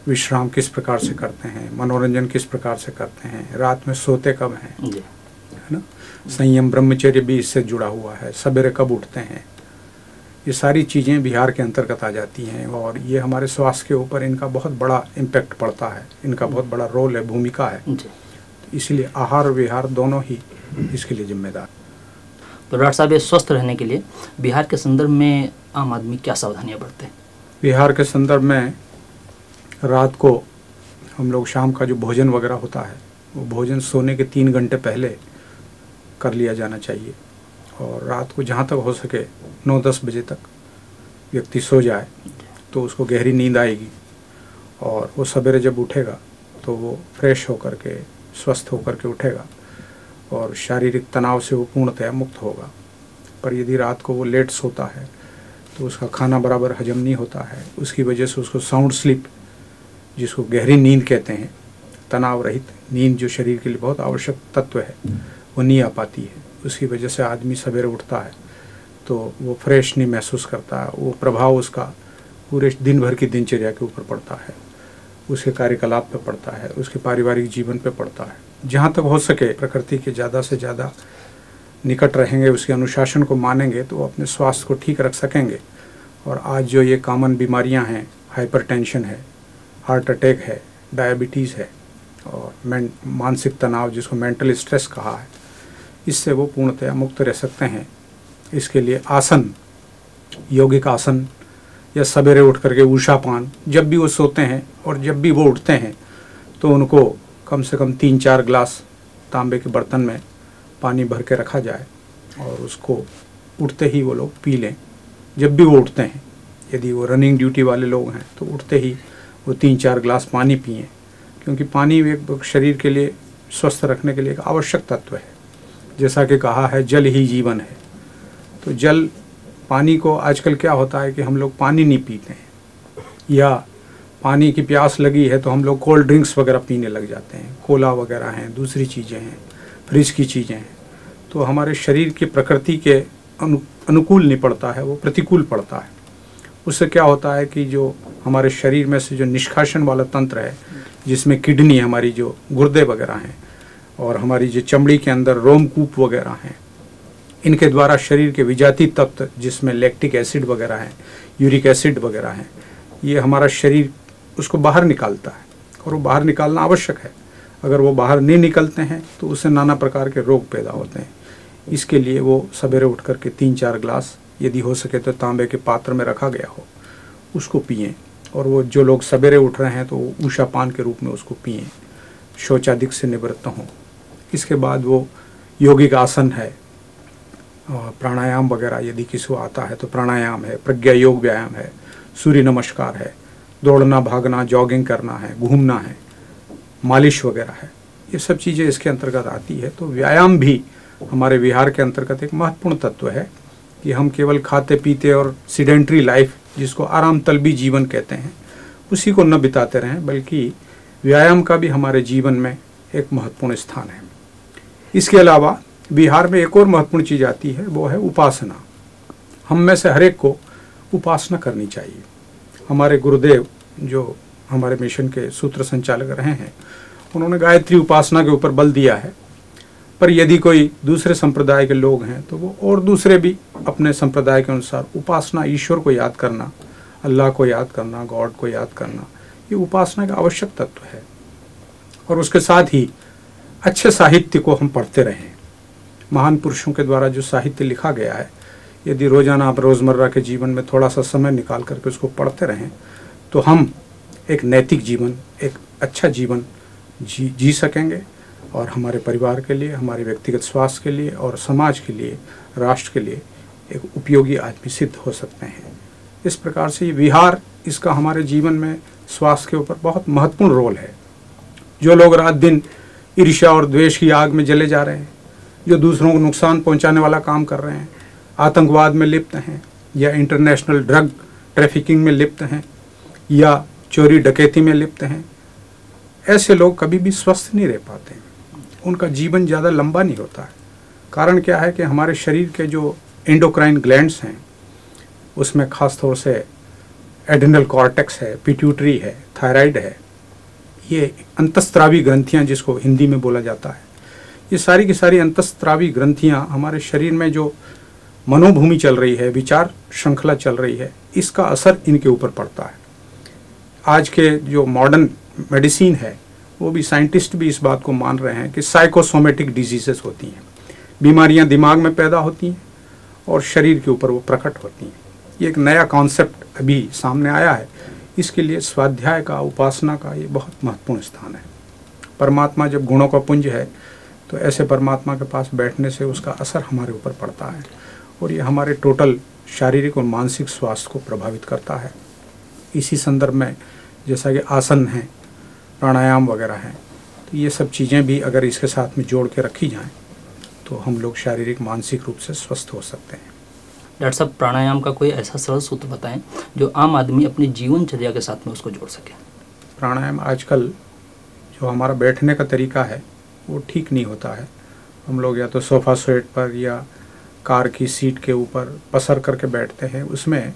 विश्राम किस प्रकार से करते हैं, मनोरंजन किस प्रकार से करते हैं, रात में सोते कब हैं, है ना, संयम ब्रह्मचर्य भी इससे जुड़ा हुआ है, सवेरे कब उठते हैं, ये सारी चीज़ें बिहार के अंतर्गत आ जाती हैं और ये हमारे स्वास्थ्य के ऊपर इनका बहुत बड़ा इम्पैक्ट पड़ता है, इनका बहुत बड़ा रोल है, भूमिका है। इसलिए आहार विहार दोनों ही इसके लिए जिम्मेदार। तो डॉक्टर साहब, ये स्वस्थ रहने के लिए बिहार के संदर्भ में आम आदमी क्या सावधानियां बरतें? बिहार के संदर्भ में रात को हम लोग शाम का जो भोजन वगैरह होता है वो भोजन सोने के 3 घंटे पहले कर लिया जाना चाहिए और रात को जहाँ तक हो सके 9-10 बजे तक व्यक्ति सो जाए तो उसको गहरी नींद आएगी और वो सवेरे जब उठेगा तो वो फ्रेश होकर के, स्वस्थ होकर के उठेगा और शारीरिक तनाव से वो पूर्णतया मुक्त होगा। पर यदि रात को वो लेट सोता है तो उसका खाना बराबर हजम नहीं होता है, उसकी वजह से उसको साउंड स्लीप, जिसको गहरी नींद कहते हैं, तनाव रहित नींद जो शरीर के लिए बहुत आवश्यक तत्व है, वो नहीं आ पाती है। उसकी वजह से आदमी सवेरे उठता है तो वो फ्रेश नहीं महसूस करता है, वो प्रभाव उसका पूरे दिन भर की दिनचर्या के ऊपर पड़ता है, उसके कार्यकलाप पे पड़ता है, उसके पारिवारिक जीवन पे पड़ता है। जहाँ तक हो सके प्रकृति के ज़्यादा से ज़्यादा निकट रहेंगे, उसके अनुशासन को मानेंगे तो वो अपने स्वास्थ्य को ठीक रख सकेंगे। और आज जो ये कॉमन बीमारियाँ हैं, हाइपरटेंशन है, हार्ट अटैक है, डायबिटीज़ है और मानसिक तनाव जिसको मेंटल स्ट्रेस कहा है, इससे वो पूर्णतया मुक्त रह सकते हैं। इसके लिए आसन, यौगिक आसन या सवेरे उठ करके उषापान, जब भी वो सोते हैं और जब भी वो उठते हैं तो उनको कम से कम 3-4 ग्लास तांबे के बर्तन में पानी भर के रखा जाए और उसको उठते ही वो लोग पी लें। जब भी वो उठते हैं, यदि वो रनिंग ड्यूटी वाले लोग हैं तो उठते ही वो 3-4 ग्लास पानी पिएं, क्योंकि पानी एक शरीर के लिए स्वस्थ रखने के लिए एक आवश्यक तत्व है। जैसा कि कहा है जल ही जीवन है, तो जल, पानी को आजकल क्या होता है कि हम लोग पानी नहीं पीते हैं, या पानी की प्यास लगी है तो हम लोग कोल्ड ड्रिंक्स वगैरह पीने लग जाते हैं, कोला वगैरह हैं, दूसरी चीज़ें हैं, फ्रिज की चीज़ें हैं। तो हमारे शरीर की प्रकृति के अनुकूल नहीं पड़ता है, वो प्रतिकूल पड़ता है। उससे क्या होता है कि जो हमारे शरीर में से जो निष्कासन वाला तंत्र है, जिसमें किडनी, हमारी जो गुर्दे वगैरह हैं और हमारी जो चमड़ी के अंदर रोमकूप वगैरह हैं, इनके द्वारा शरीर के विजातीय तत्व जिसमें लैक्टिक एसिड वगैरह हैं, यूरिक एसिड वगैरह हैं, ये हमारा शरीर उसको बाहर निकालता है और वो बाहर निकालना आवश्यक है। अगर वो बाहर नहीं निकलते हैं तो उससे नाना प्रकार के रोग पैदा होते हैं। इसके लिए वो सवेरे उठ कर के 3-4 ग्लास, यदि हो सके तो तांबे के पात्र में रखा गया हो, उसको पिएं। और वो जो लोग सवेरे उठ रहे हैं तो ऊषापान के रूप में उसको पिएं, शौचादिक से निवृत्त हों। इसके बाद वो यौगिक आसन है और प्राणायाम वगैरह यदि किसी को आता है तो प्राणायाम है, प्रज्ञा योग व्यायाम है, सूर्य नमस्कार है, दौड़ना भागना जॉगिंग करना है, घूमना है, मालिश वगैरह है, ये सब चीज़ें इसके अंतर्गत आती है। तो व्यायाम भी हमारे विहार के अंतर्गत एक महत्वपूर्ण तत्व है कि हम केवल खाते पीते और सीडेंट्री लाइफ, जिसको आराम तलबी जीवन कहते हैं, उसी को न बिताते रहें, बल्कि व्यायाम का भी हमारे जीवन में एक महत्वपूर्ण स्थान है। इसके अलावा विहार में एक और महत्वपूर्ण चीज़ आती है, वो है उपासना। हम में से हर एक को उपासना करनी चाहिए। हमारे गुरुदेव जो हमारे मिशन के सूत्र संचालक रहे हैं, उन्होंने गायत्री उपासना के ऊपर बल दिया है। पर यदि कोई दूसरे संप्रदाय के लोग हैं तो वो और दूसरे भी अपने संप्रदाय के अनुसार उपासना, ईश्वर को याद करना, अल्लाह को याद करना, गॉड को याद करना, ये उपासना का आवश्यक तत्व है। और उसके साथ ही अच्छे साहित्य को हम पढ़ते रहें। महान पुरुषों के द्वारा जो साहित्य लिखा गया है, यदि रोजाना आप रोज़मर्रा के जीवन में थोड़ा सा समय निकाल करके उसको पढ़ते रहें तो हम एक नैतिक जीवन, एक अच्छा जीवन जी सकेंगे और हमारे परिवार के लिए, हमारे व्यक्तिगत स्वास्थ्य के लिए और समाज के लिए, राष्ट्र के लिए एक उपयोगी आदमी सिद्ध हो सकते हैं। इस प्रकार से ये विहार, इसका हमारे जीवन में स्वास्थ्य के ऊपर बहुत महत्वपूर्ण रोल है। जो लोग रात दिन ईर्ष्या और द्वेष की आग में जले जा रहे हैं, जो दूसरों को नुकसान पहुंचाने वाला काम कर रहे हैं, आतंकवाद में लिप्त हैं या इंटरनेशनल ड्रग ट्रैफिकिंग में लिप्त हैं या चोरी डकैती में लिप्त हैं, ऐसे लोग कभी भी स्वस्थ नहीं रह पाते। उनका जीवन ज़्यादा लंबा नहीं होता है। कारण क्या है कि हमारे शरीर के जो एंडोक्राइन ग्लैंड्स हैं, उसमें खास तौर से एड्रिनल कॉर्टेक्स है, पिट्यूटरी है, थायराइड है, ये अंतस्त्रावी ग्रंथियां जिसको हिंदी में बोला जाता है, ये सारी की सारी अंतस्त्रावी ग्रंथियां हमारे शरीर में जो मनोभूमि चल रही है, विचार श्रृंखला चल रही है, इसका असर इनके ऊपर पड़ता है। आज के जो मॉडर्न मेडिसिन है, वो भी साइंटिस्ट भी इस बात को मान रहे हैं कि साइकोसोमेटिक डिजीजेस होती हैं, बीमारियां दिमाग में पैदा होती हैं और शरीर के ऊपर वो प्रकट होती हैं। ये एक नया कॉन्सेप्ट अभी सामने आया है। इसके लिए स्वाध्याय का, उपासना का ये बहुत महत्वपूर्ण स्थान है। परमात्मा जब गुणों का पुंज है तो ऐसे परमात्मा के पास बैठने से उसका असर हमारे ऊपर पड़ता है और ये हमारे टोटल शारीरिक और मानसिक स्वास्थ्य को प्रभावित करता है। इसी संदर्भ में जैसा कि आसन हैं, प्राणायाम वगैरह हैं, तो ये सब चीज़ें भी अगर इसके साथ में जोड़ के रखी जाएं तो हम लोग शारीरिक मानसिक रूप से स्वस्थ हो सकते हैं। डॉक्टर साहब, प्राणायाम का कोई ऐसा सरल सूत्र बताएं जो आम आदमी अपनी जीवनचर्या के साथ में उसको जोड़ सके। प्राणायाम आजकल जो हमारा बैठने का तरीका है वो ठीक नहीं होता है। हम लोग या तो सोफ़ा सेट पर या कार की सीट के ऊपर पसर करके बैठते हैं। उसमें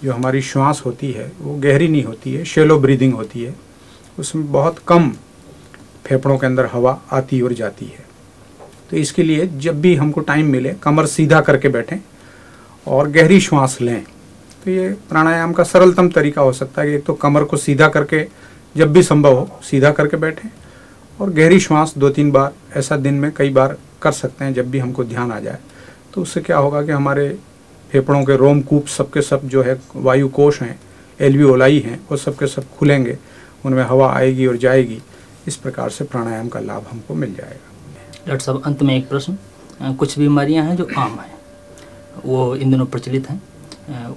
जो हमारी श्वास होती है वो गहरी नहीं होती है, शैलो ब्रीदिंग होती है। उसमें बहुत कम फेफड़ों के अंदर हवा आती और जाती है। तो इसके लिए जब भी हमको टाइम मिले कमर सीधा करके बैठें और गहरी श्वास लें। तो ये प्राणायाम का सरलतम तरीका हो सकता है कि एक तो कमर को सीधा करके जब भी संभव हो सीधा करके बैठें और गहरी श्वास 2-3 बार ऐसा दिन में कई बार कर सकते हैं जब भी हमको ध्यान आ जाए। तो उससे क्या होगा कि हमारे फेफड़ों के रोमकूप सबके सब जो है वायु कोश हैं, एल्वियोलाई हैं, वो सबके सब खुलेंगे, उनमें हवा आएगी और जाएगी। इस प्रकार से प्राणायाम का लाभ हमको मिल जाएगा। डॉक्टर साहब, अंत में एक प्रश्न, कुछ बीमारियां हैं जो आम हैं, वो इन दिनों प्रचलित हैं,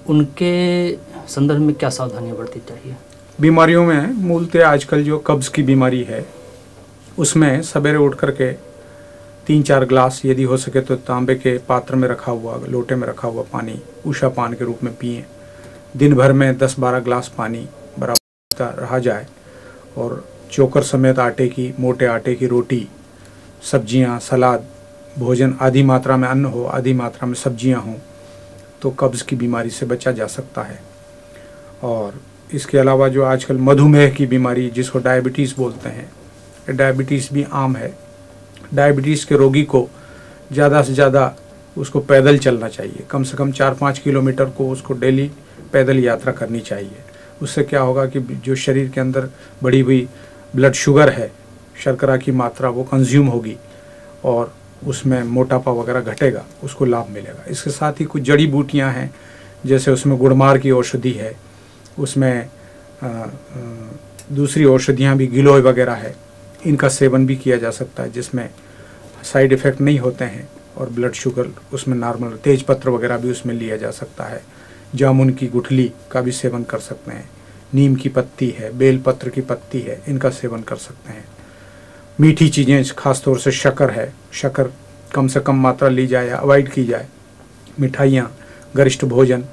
उनके संदर्भ में क्या सावधानियां बरतनी चाहिए? बीमारियों में मूलतः आजकल जो कब्ज़ की बीमारी है उसमें सवेरे उठ करके 3-4 ग्लास यदि हो सके तो तांबे के पात्र में रखा हुआ, लोटे में रखा हुआ पानी उषा पान के रूप में पिएं। दिन भर में 10-12 ग्लास पानी बराबर रहा जाए और चोकर समेत आटे की, मोटे आटे की रोटी, सब्जियां, सलाद, भोजन आधी मात्रा में अन्न हो, आधी मात्रा में सब्जियां हों, तो कब्ज़ की बीमारी से बचा जा सकता है। और इसके अलावा जो आजकल मधुमेह की बीमारी जिसको डायबिटीज़ बोलते हैं, डायबिटीज़ भी आम है। डायबिटीज़ के रोगी को ज़्यादा से ज़्यादा उसको पैदल चलना चाहिए, कम से कम 4-5 किलोमीटर को उसको डेली पैदल यात्रा करनी चाहिए। उससे क्या होगा कि जो शरीर के अंदर बढ़ी हुई ब्लड शुगर है, शर्करा की मात्रा, वो कंज्यूम होगी और उसमें मोटापा वगैरह घटेगा, उसको लाभ मिलेगा। इसके साथ ही कुछ जड़ी बूटियां हैं, जैसे उसमें गुड़मार की औषधि है, उसमें दूसरी औषधियाँ भी, गिलोय वगैरह है, इनका सेवन भी किया जा सकता है जिसमें साइड इफ़ेक्ट नहीं होते हैं और ब्लड शुगर उसमें नॉर्मल। तेज पत्र वगैरह भी उसमें लिया जा सकता है। जामुन की गुठली का भी सेवन कर सकते हैं। नीम की पत्ती है, बेल पत्र की पत्ती है, इनका सेवन कर सकते हैं। मीठी चीज़ें, खास तौर से शक्कर है, शक्कर कम से कम मात्रा ली जाए या अवॉइड की जाए। मिठाइयाँ, गरिष्ठ भोजन,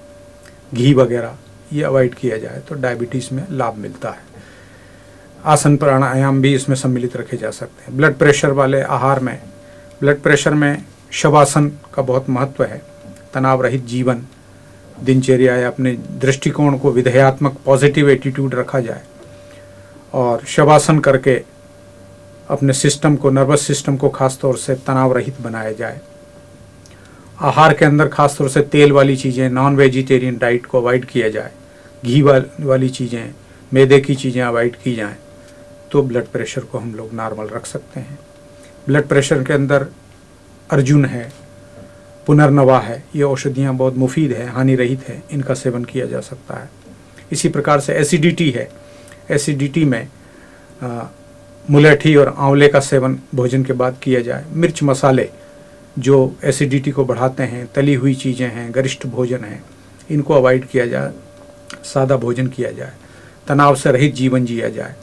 घी वगैरह ये अवॉइड किया जाए तो डायबिटीज़ में लाभ मिलता है। आसन प्राणायाम भी इसमें सम्मिलित रखे जा सकते हैं। ब्लड प्रेशर वाले आहार में, ब्लड प्रेशर में शवासन का बहुत महत्व है। तनाव रहित जीवन, दिनचर्या या अपने दृष्टिकोण को विधेयात्मक पॉजिटिव एटीट्यूड रखा जाए और शवासन करके अपने सिस्टम को, नर्वस सिस्टम को खासतौर से तनाव रहित बनाया जाए। आहार के अंदर खासतौर से तेल वाली चीज़ें, नॉन वेजिटेरियन डाइट को अवॉइड किया जाए। घी वाली चीज़ें, मैदे की चीज़ें अवॉइड की जाएं तो ब्लड प्रेशर को हम लोग नॉर्मल रख सकते हैं। ब्लड प्रेशर के अंदर अर्जुन है, पुनर्नवा है, ये औषधियाँ बहुत मुफीद है, हानि रहित है, इनका सेवन किया जा सकता है। इसी प्रकार से एसिडिटी है, एसिडिटी में मुलेठी और आंवले का सेवन भोजन के बाद किया जाए। मिर्च मसाले जो एसिडिटी को बढ़ाते हैं, तली हुई चीज़ें हैं, गरिष्ठ भोजन है, इनको अवॉइड किया जाए, सादा भोजन किया जाए, तनाव से रहित जीवन जिया जाए।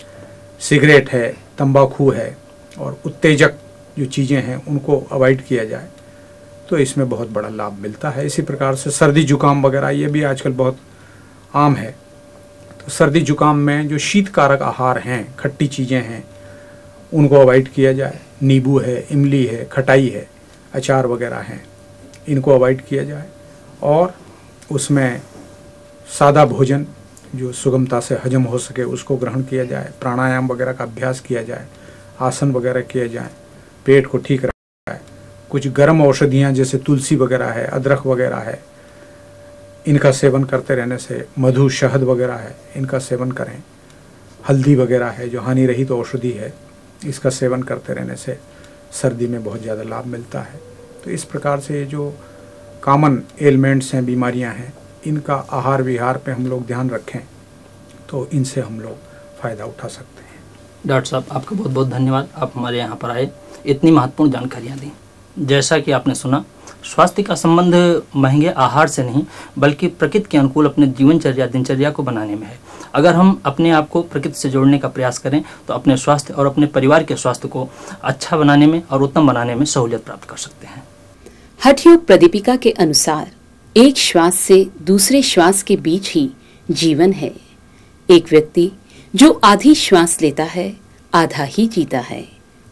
सिगरेट है, तंबाकू है और उत्तेजक जो चीज़ें हैं उनको अवॉइड किया जाए तो इसमें बहुत बड़ा लाभ मिलता है। इसी प्रकार से सर्दी जुकाम वगैरह ये भी आजकल बहुत आम है, तो सर्दी जुकाम में जो शीतकारक आहार हैं, खट्टी चीज़ें हैं, उनको अवॉइड किया जाए। नींबू है, इमली है, खटाई है, अचार वगैरह हैं, इनको अवॉइड किया जाए और उसमें सादा भोजन जो सुगमता से हजम हो सके उसको ग्रहण किया जाए। प्राणायाम वगैरह का अभ्यास किया जाए, आसन वगैरह किए जाए, पेट को ठीक रखा जाए। कुछ गर्म औषधियाँ जैसे तुलसी वगैरह है, अदरक वगैरह है, इनका सेवन करते रहने से, मधु, शहद वगैरह है, इनका सेवन करें। हल्दी वगैरह है जो हानि रहित औषधि है, इसका सेवन करते रहने से सर्दी में बहुत ज़्यादा लाभ मिलता है। तो इस प्रकार से ये जो कॉमन एलिमेंट्स हैं, बीमारियां हैं, इनका आहार विहार पे हम लोग ध्यान रखें तो इनसे हम लोग फ़ायदा उठा सकते हैं। डॉक्टर साहब, आपका बहुत बहुत धन्यवाद, आप हमारे यहाँ पर आए, इतनी महत्वपूर्ण जानकारियाँ दी। जैसा कि आपने सुना, स्वास्थ्य का संबंध महंगे आहार से नहीं बल्कि प्रकृति के अनुकूल अपने जीवनचर्या, दिनचर्या को बनाने में है। अगर हम अपने आप को प्रकृति से जोड़ने का प्रयास करें तो अपने स्वास्थ्य और अपने परिवार के स्वास्थ्य को अच्छा बनाने में और उत्तम बनाने में सहूलियत प्राप्त कर सकते हैं। हठयोग प्रदीपिका के अनुसार एक श्वास से दूसरे श्वास के बीच ही जीवन है। एक व्यक्ति जो आधी श्वास लेता है आधा ही जीता है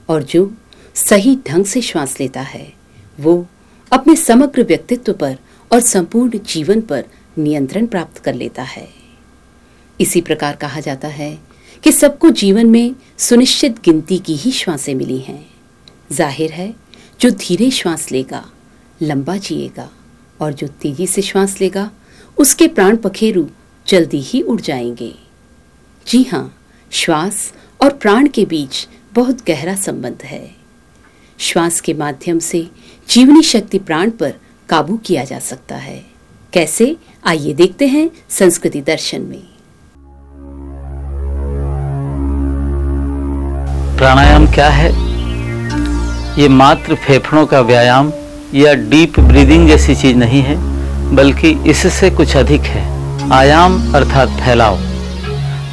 और जो सही ढंग से श्वास लेता है वो अपने समग्र व्यक्तित्व पर और संपूर्ण जीवन पर नियंत्रण प्राप्त कर लेता है। इसी प्रकार कहा जाता है कि सबको जीवन में सुनिश्चित गिनती की ही श्वासें मिली हैं। जाहिर है जो धीरे श्वास लेगा लंबा जिएगा और जो तेजी से श्वास लेगा उसके प्राण पखेरु जल्दी ही उड़ जाएंगे। जी हाँ, श्वास और प्राण के बीच बहुत गहरा संबंध है। श्वास के माध्यम से जीवनी शक्ति प्राण पर काबू किया जा सकता है। कैसे, आइए देखते हैं संस्कृति दर्शन में। प्राणायाम क्या है? ये मात्र फेफड़ों का व्यायाम या डीप ब्रीदिंग जैसी चीज नहीं है, बल्कि इससे कुछ अधिक है। आयाम अर्थात फैलाव,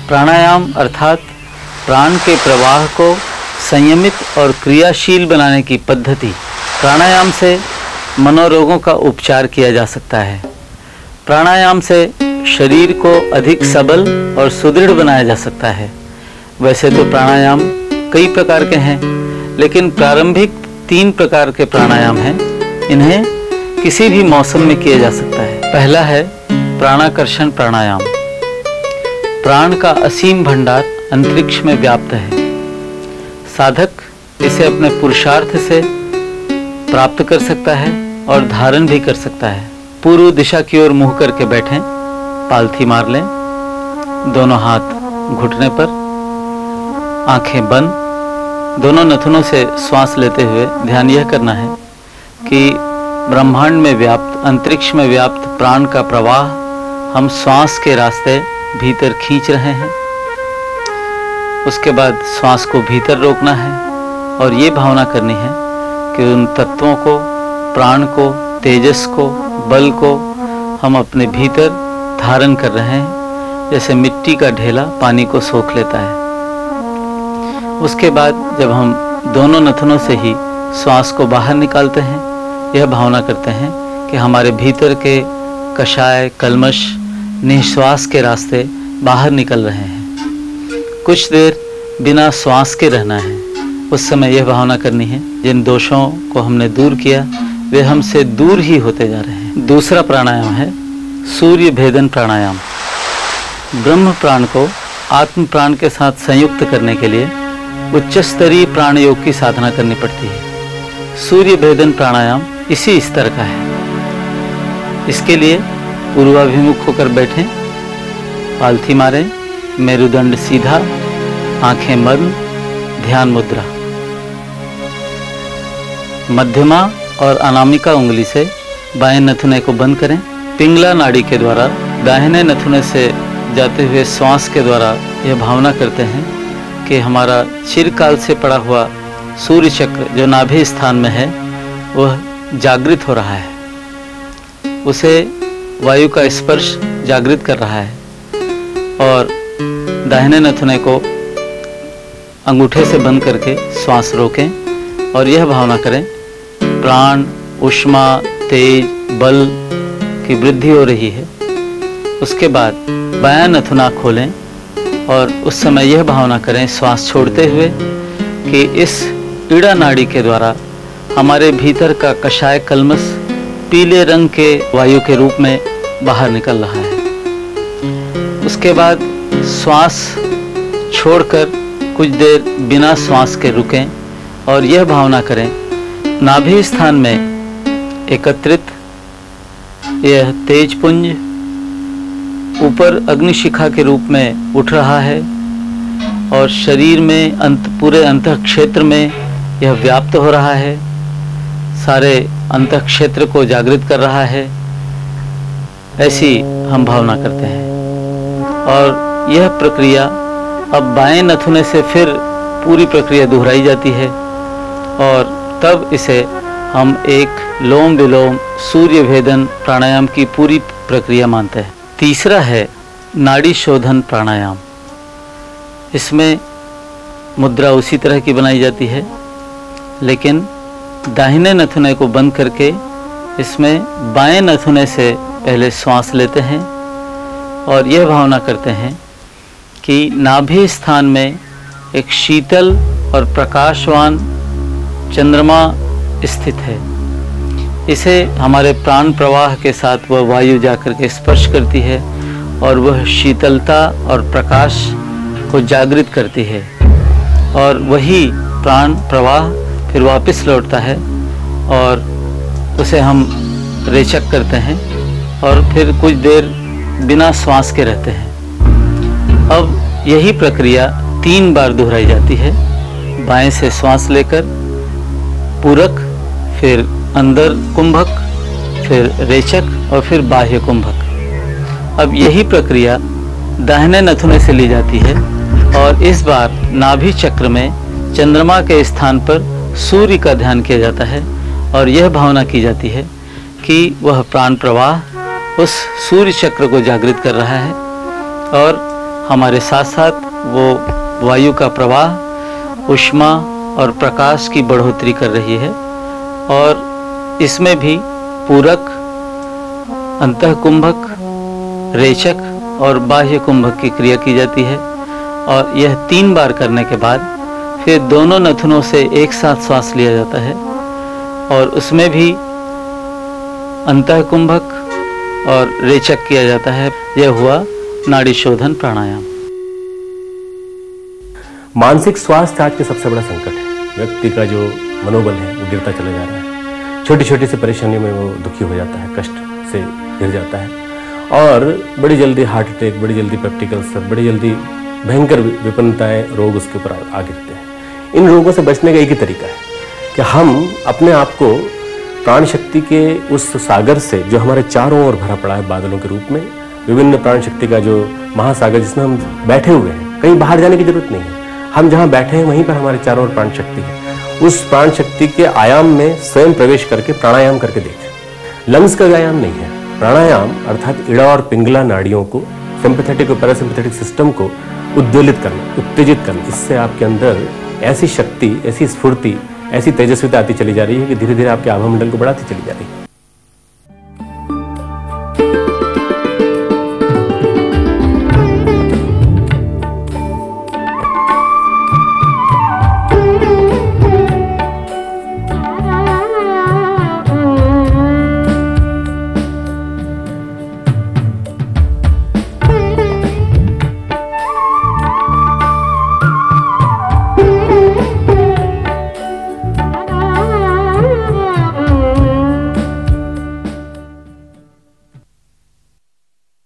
प्राणायाम अर्थात प्राण के प्रवाह को संयमित और क्रियाशील बनाने की पद्धति। प्राणायाम से मनोरोगों का उपचार किया जा सकता है। प्राणायाम से शरीर को अधिक सबल और सुदृढ़ बनाया जा सकता है। वैसे तो प्राणायाम कई प्रकार के हैं, लेकिन प्रारंभिक 3 प्रकार के प्राणायाम हैं। इन्हें किसी भी मौसम में किया जा सकता है। पहला है प्राणाकर्षण प्राणायाम। प्राण का असीम भंडार अंतरिक्ष में व्याप्त है। साधक इसे अपने पुरुषार्थ से प्राप्त कर सकता है और धारण भी कर सकता है। पूर्व दिशा की ओर मुंह करके बैठें, पालथी मार लें, दोनों हाथ घुटने पर, आंखें बंद, दोनों नथुनों से श्वास लेते हुए ध्यान यह करना है कि ब्रह्मांड में व्याप्त, अंतरिक्ष में व्याप्त प्राण का प्रवाह हम श्वास के रास्ते भीतर खींच रहे हैं। उसके बाद श्वास को भीतर रोकना है और ये भावना करनी है कि उन तत्वों को, प्राण को, तेजस को, बल को हम अपने भीतर धारण कर रहे हैं, जैसे मिट्टी का ढेला पानी को सोख लेता है। उसके बाद जब हम दोनों नथनों से ही श्वास को बाहर निकालते हैं, यह भावना करते हैं कि हमारे भीतर के कषाय, कल्मश निश्वास के रास्ते बाहर निकल रहे हैं। कुछ देर बिना श्वास के रहना है। उस समय यह भावना करनी है जिन दोषों को हमने दूर किया वे हमसे दूर ही होते जा रहे हैं। दूसरा प्राणायाम है सूर्य भेदन प्राणायाम। ब्रह्म प्राण को आत्म प्राण के साथ संयुक्त करने के लिए उच्च स्तरीय प्राण योग की साधना करनी पड़ती है। सूर्य भेदन प्राणायाम इसी स्तर का है। इसके लिए पूर्वाभिमुख होकर बैठें, पालथी मारें, मेरुदंड सीधा, आंखें बंद, ध्यान मुद्रा। मध्यमा और अनामिका उंगली से बाएं नथुने को बंद करें। पिंगला नाड़ी के द्वारा दाहिने नथुने से जाते हुए श्वास के द्वारा यह भावना करते हैं कि हमारा चिरकाल से पड़ा हुआ सूर्य चक्र जो नाभि स्थान में है वह जागृत हो रहा है। उसे वायु का स्पर्श जागृत कर रहा है। और दाहिने नथुने को अंगूठे से बंद करके श्वास रोकें और यह भावना करें प्राण, ऊष्मा, तेज, बल की वृद्धि हो रही है। उसके बाद बायां नथुना खोलें और उस समय यह भावना करें श्वास छोड़ते हुए कि इस ईड़ा नाड़ी के द्वारा हमारे भीतर का कषाय कल्मश पीले रंग के वायु के रूप में बाहर निकल रहा है। उसके बाद श्वास छोड़कर कुछ देर बिना श्वास के रुकें और यह भावना करें नाभि स्थान में एकत्रित यह तेज पुंज ऊपर अग्निशिखा के रूप में उठ रहा है और शरीर में पूरे अंतः क्षेत्र में यह व्याप्त हो रहा है, सारे अंतः क्षेत्र को जागृत कर रहा है। ऐसी हम भावना करते हैं और यह प्रक्रिया अब बाएं नथुने से फिर पूरी प्रक्रिया दोहराई जाती है और तब इसे हम एक लोम विलोम सूर्य भेदन प्राणायाम की पूरी प्रक्रिया मानते हैं। तीसरा है नाड़ी शोधन प्राणायाम। इसमें मुद्रा उसी तरह की बनाई जाती है, लेकिन दाहिने नथुने को बंद करके इसमें बाएं नथुने से पहले श्वास लेते हैं और यह भावना करते हैं कि नाभि स्थान में एक शीतल और प्रकाशवान चंद्रमा स्थित है। इसे हमारे प्राण प्रवाह के साथ वह वायु जाकर के स्पर्श करती है और वह शीतलता और प्रकाश को जागृत करती है और वही प्राण प्रवाह फिर वापस लौटता है और उसे हम रेचक करते हैं और फिर कुछ देर बिना श्वास के रहते हैं। अब यही प्रक्रिया 3 बार दोहराई जाती है। बाएं से श्वास लेकर पूरक, फिर अंदर कुंभक, फिर रेचक और फिर बाह्य कुंभक। अब यही प्रक्रिया दाहिने नथुने से ली जाती है और इस बार नाभि चक्र में चंद्रमा के स्थान पर सूर्य का ध्यान किया जाता है और यह भावना की जाती है कि वह प्राण प्रवाह उस सूर्य चक्र को जागृत कर रहा है और हमारे साथ साथ वो वायु का प्रवाह ऊष्मा और प्रकाश की बढ़ोतरी कर रही है और इसमें भी पूरक, अंतः कुंभक, रेचक और बाह्य कुंभक की क्रिया की जाती है और यह 3 बार करने के बाद फिर दोनों नथुनों से एक साथ श्वास लिया जाता है और उसमें भी अंतः कुंभक और रेचक किया जाता है। यह हुआ नाड़ी शोधन प्राणायाम। मानसिक स्वास्थ्य आज के सबसे बड़ा संकट है। व्यक्ति का जो मनोबल है वो गिरता चला जा रहा है। छोटी छोटी सी परेशानियों में वो दुखी हो जाता है, कष्ट से गिर जाता है और बड़ी जल्दी हार्ट अटैक, बड़ी जल्दी पेप्टिक अल्सर, बड़ी जल्दी भयंकर विपन्नताएं, रोग उसके ऊपर आ गिरते हैं। इन रोगों से बचने का एक ही तरीका है कि हम अपने आप को प्राण शक्ति के उस सागर से जो हमारे चारों ओर भरा पड़ा है बादलों के रूप में, विभिन्न प्राण शक्ति का जो महासागर जिसमें हम बैठे हुए हैं, कहीं बाहर जाने की जरूरत नहीं है। हम जहाँ बैठे हैं वहीं पर हमारे चारों ओर प्राण शक्ति है। उस प्राण शक्ति के आयाम में स्वयं प्रवेश करके प्राणायाम करके देखें। लंग्स का व्यायाम नहीं है। प्राणायाम अर्थात ईड़ा और पिंगला नाड़ियों को, सिंपैथेटिक और पैरासिम्पैथेटिक सिस्टम को उद्वेलित करना, उत्तेजित करना। इससे आपके अंदर ऐसी शक्ति, ऐसी स्फूर्ति, ऐसी तेजस्विता आती चली जा रही है कि धीरे धीरे आपके आभा मंडल को बढ़ाती चली जा रही है।